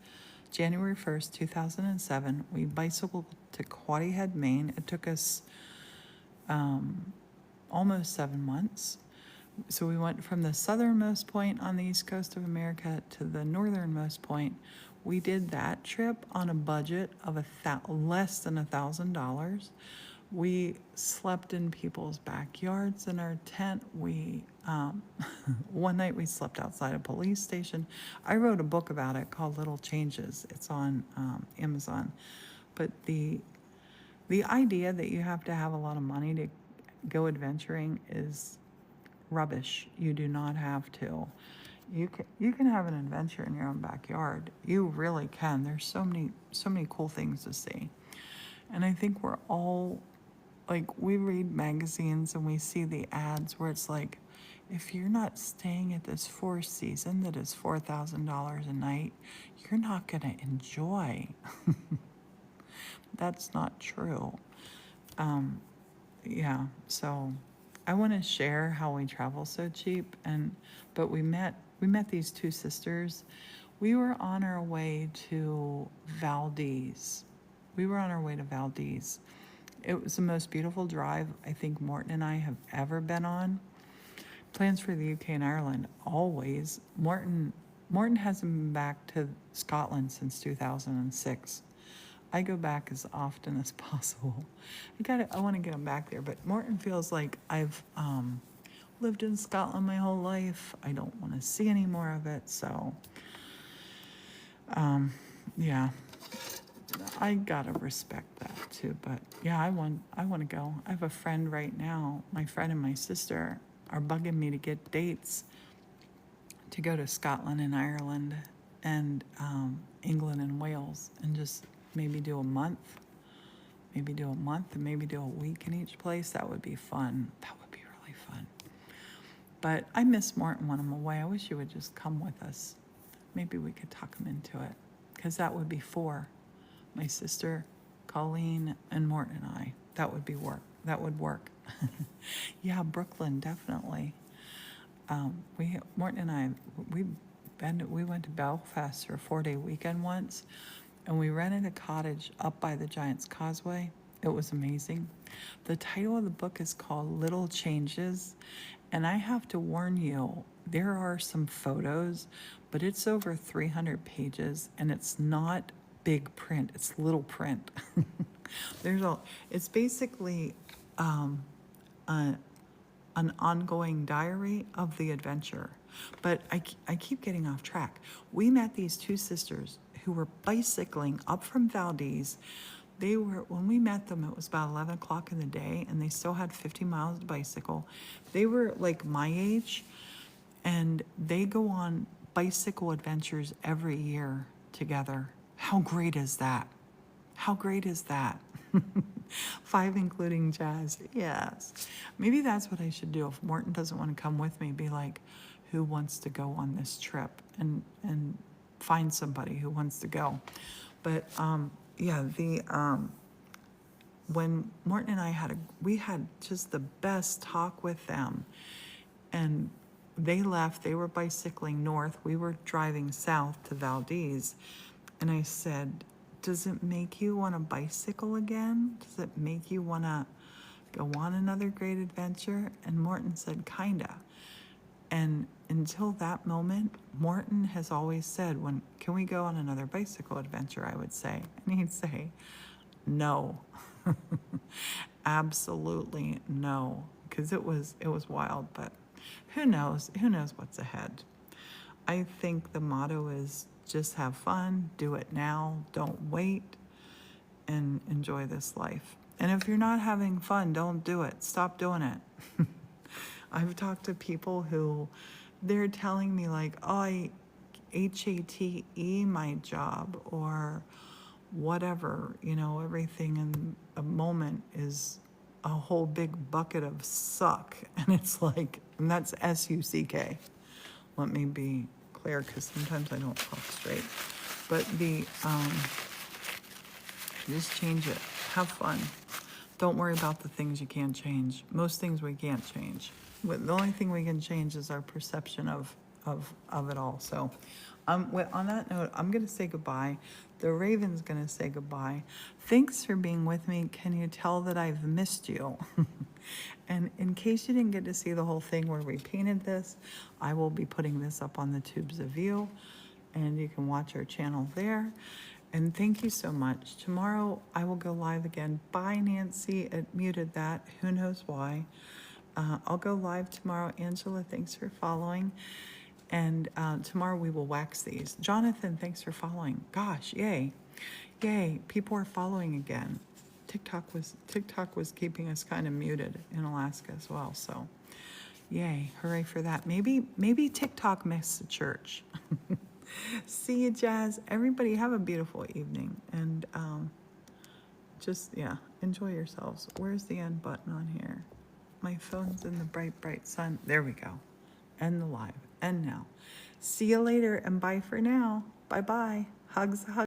January 1st, 2007. We bicycled to Quoddy Head, Maine. It took us almost 7 months. So we went from the southernmost point on the east coast of America to the northernmost point. We did that trip on a budget of less than $1,000. We slept in people's backyards in our tent. We one night we slept outside a police station. I wrote a book about it called Little Changes. It's on Amazon. But the idea that you have to have a lot of money to go adventuring is rubbish. You do not have to. You can have an adventure in your own backyard. You really can. There's so many cool things to see. And I think we're all, like, we read magazines and we see the ads where it's like, if you're not staying at this Four Seasons that is $4,000 a night, you're not going to enjoy. That's not true. Yeah, so I want to share how we travel so cheap, but we met these two sisters. We were on our way to Valdez. It was the most beautiful drive I think Morton and I have ever been on. Plans for the UK and Ireland, always. Morton hasn't been back to Scotland since 2006. I go back as often as possible. I want to get him back there, but Morton feels like I've lived in Scotland my whole life. I don't want to see any more of it, so yeah, I gotta respect that too. But yeah, I want to go. I have a friend right now. My friend and my sister are bugging me to get dates to go to Scotland and Ireland and England and Wales, and just maybe do a month, and maybe do a week in each place. That would be fun. That would be really fun. But I miss Morton when I'm away. I wish he would just come with us. Maybe we could talk him into it, because that would be 4. My sister, Colleen, and Morton and I. That would work. Yeah, Brooklyn, definitely. Morton and I, we went to Belfast for a 4-day weekend once, and we rented a cottage up by the Giant's Causeway. It was amazing. The title of the book is called Little Changes, and I have to warn you, there are some photos, but it's over 300 pages, and it's not big print, it's little print. It's basically an ongoing diary of the adventure. But I keep getting off track. We met these two sisters who were bicycling up from Valdez. When we met them, it was about 11 o'clock in the day, and they still had 50 miles to bicycle. They were like my age, and they go on bicycle adventures every year together. How great is that? 5 including Jazz. Yes. Maybe that's what I should do. If Morton doesn't want to come with me, be like, who wants to go on this trip? And find somebody who wants to go. But yeah, when Morton and I we had just the best talk with them. And they left, they were bicycling north, we were driving south to Valdez. And I said, does it make you want to bicycle again? Does it make you want to go on another great adventure? And Morton said, kinda. And until that moment, Morton has always said, can we go on another bicycle adventure? I would say. And he'd say, no. Absolutely no. Because it was wild, but who knows? Who knows what's ahead? I think the motto is just have fun, do it now, don't wait, and enjoy this life. And if you're not having fun, don't do it. Stop doing it. I've talked to people who they're telling me like, oh, I HATE my job or whatever, everything in a moment is a whole big bucket of suck. And it's like, and that's SUCK. Let me be clear, because sometimes I don't talk straight. But just change it. Have fun. Don't worry about the things you can't change. Most things we can't change. The only thing we can change is our perception of it all. So Well, on that note, I'm going to say goodbye. The Raven's going to say goodbye. Thanks for being with me. Can you tell that I've missed you? And in case you didn't get to see the whole thing where we painted this, I will be putting this up on the Tubes of View, and you can watch our channel there. And thank you so much. Tomorrow I will go live again. Bye, Nancy. It muted that. Who knows why? I'll go live tomorrow. Angela, thanks for following. And tomorrow we will wax these. Jonathan, thanks for following. Gosh, yay. Yay, people are following again. TikTok was keeping us kind of muted in Alaska as well, so yay, hooray for that. Maybe TikTok missed the church. See you, Jazz. Everybody have a beautiful evening, and just, yeah, enjoy yourselves. Where's the end button on here? My phone's in the bright, bright sun. There we go. End the live. End now. See you later, and bye for now. Bye-bye. Hugs, hugs.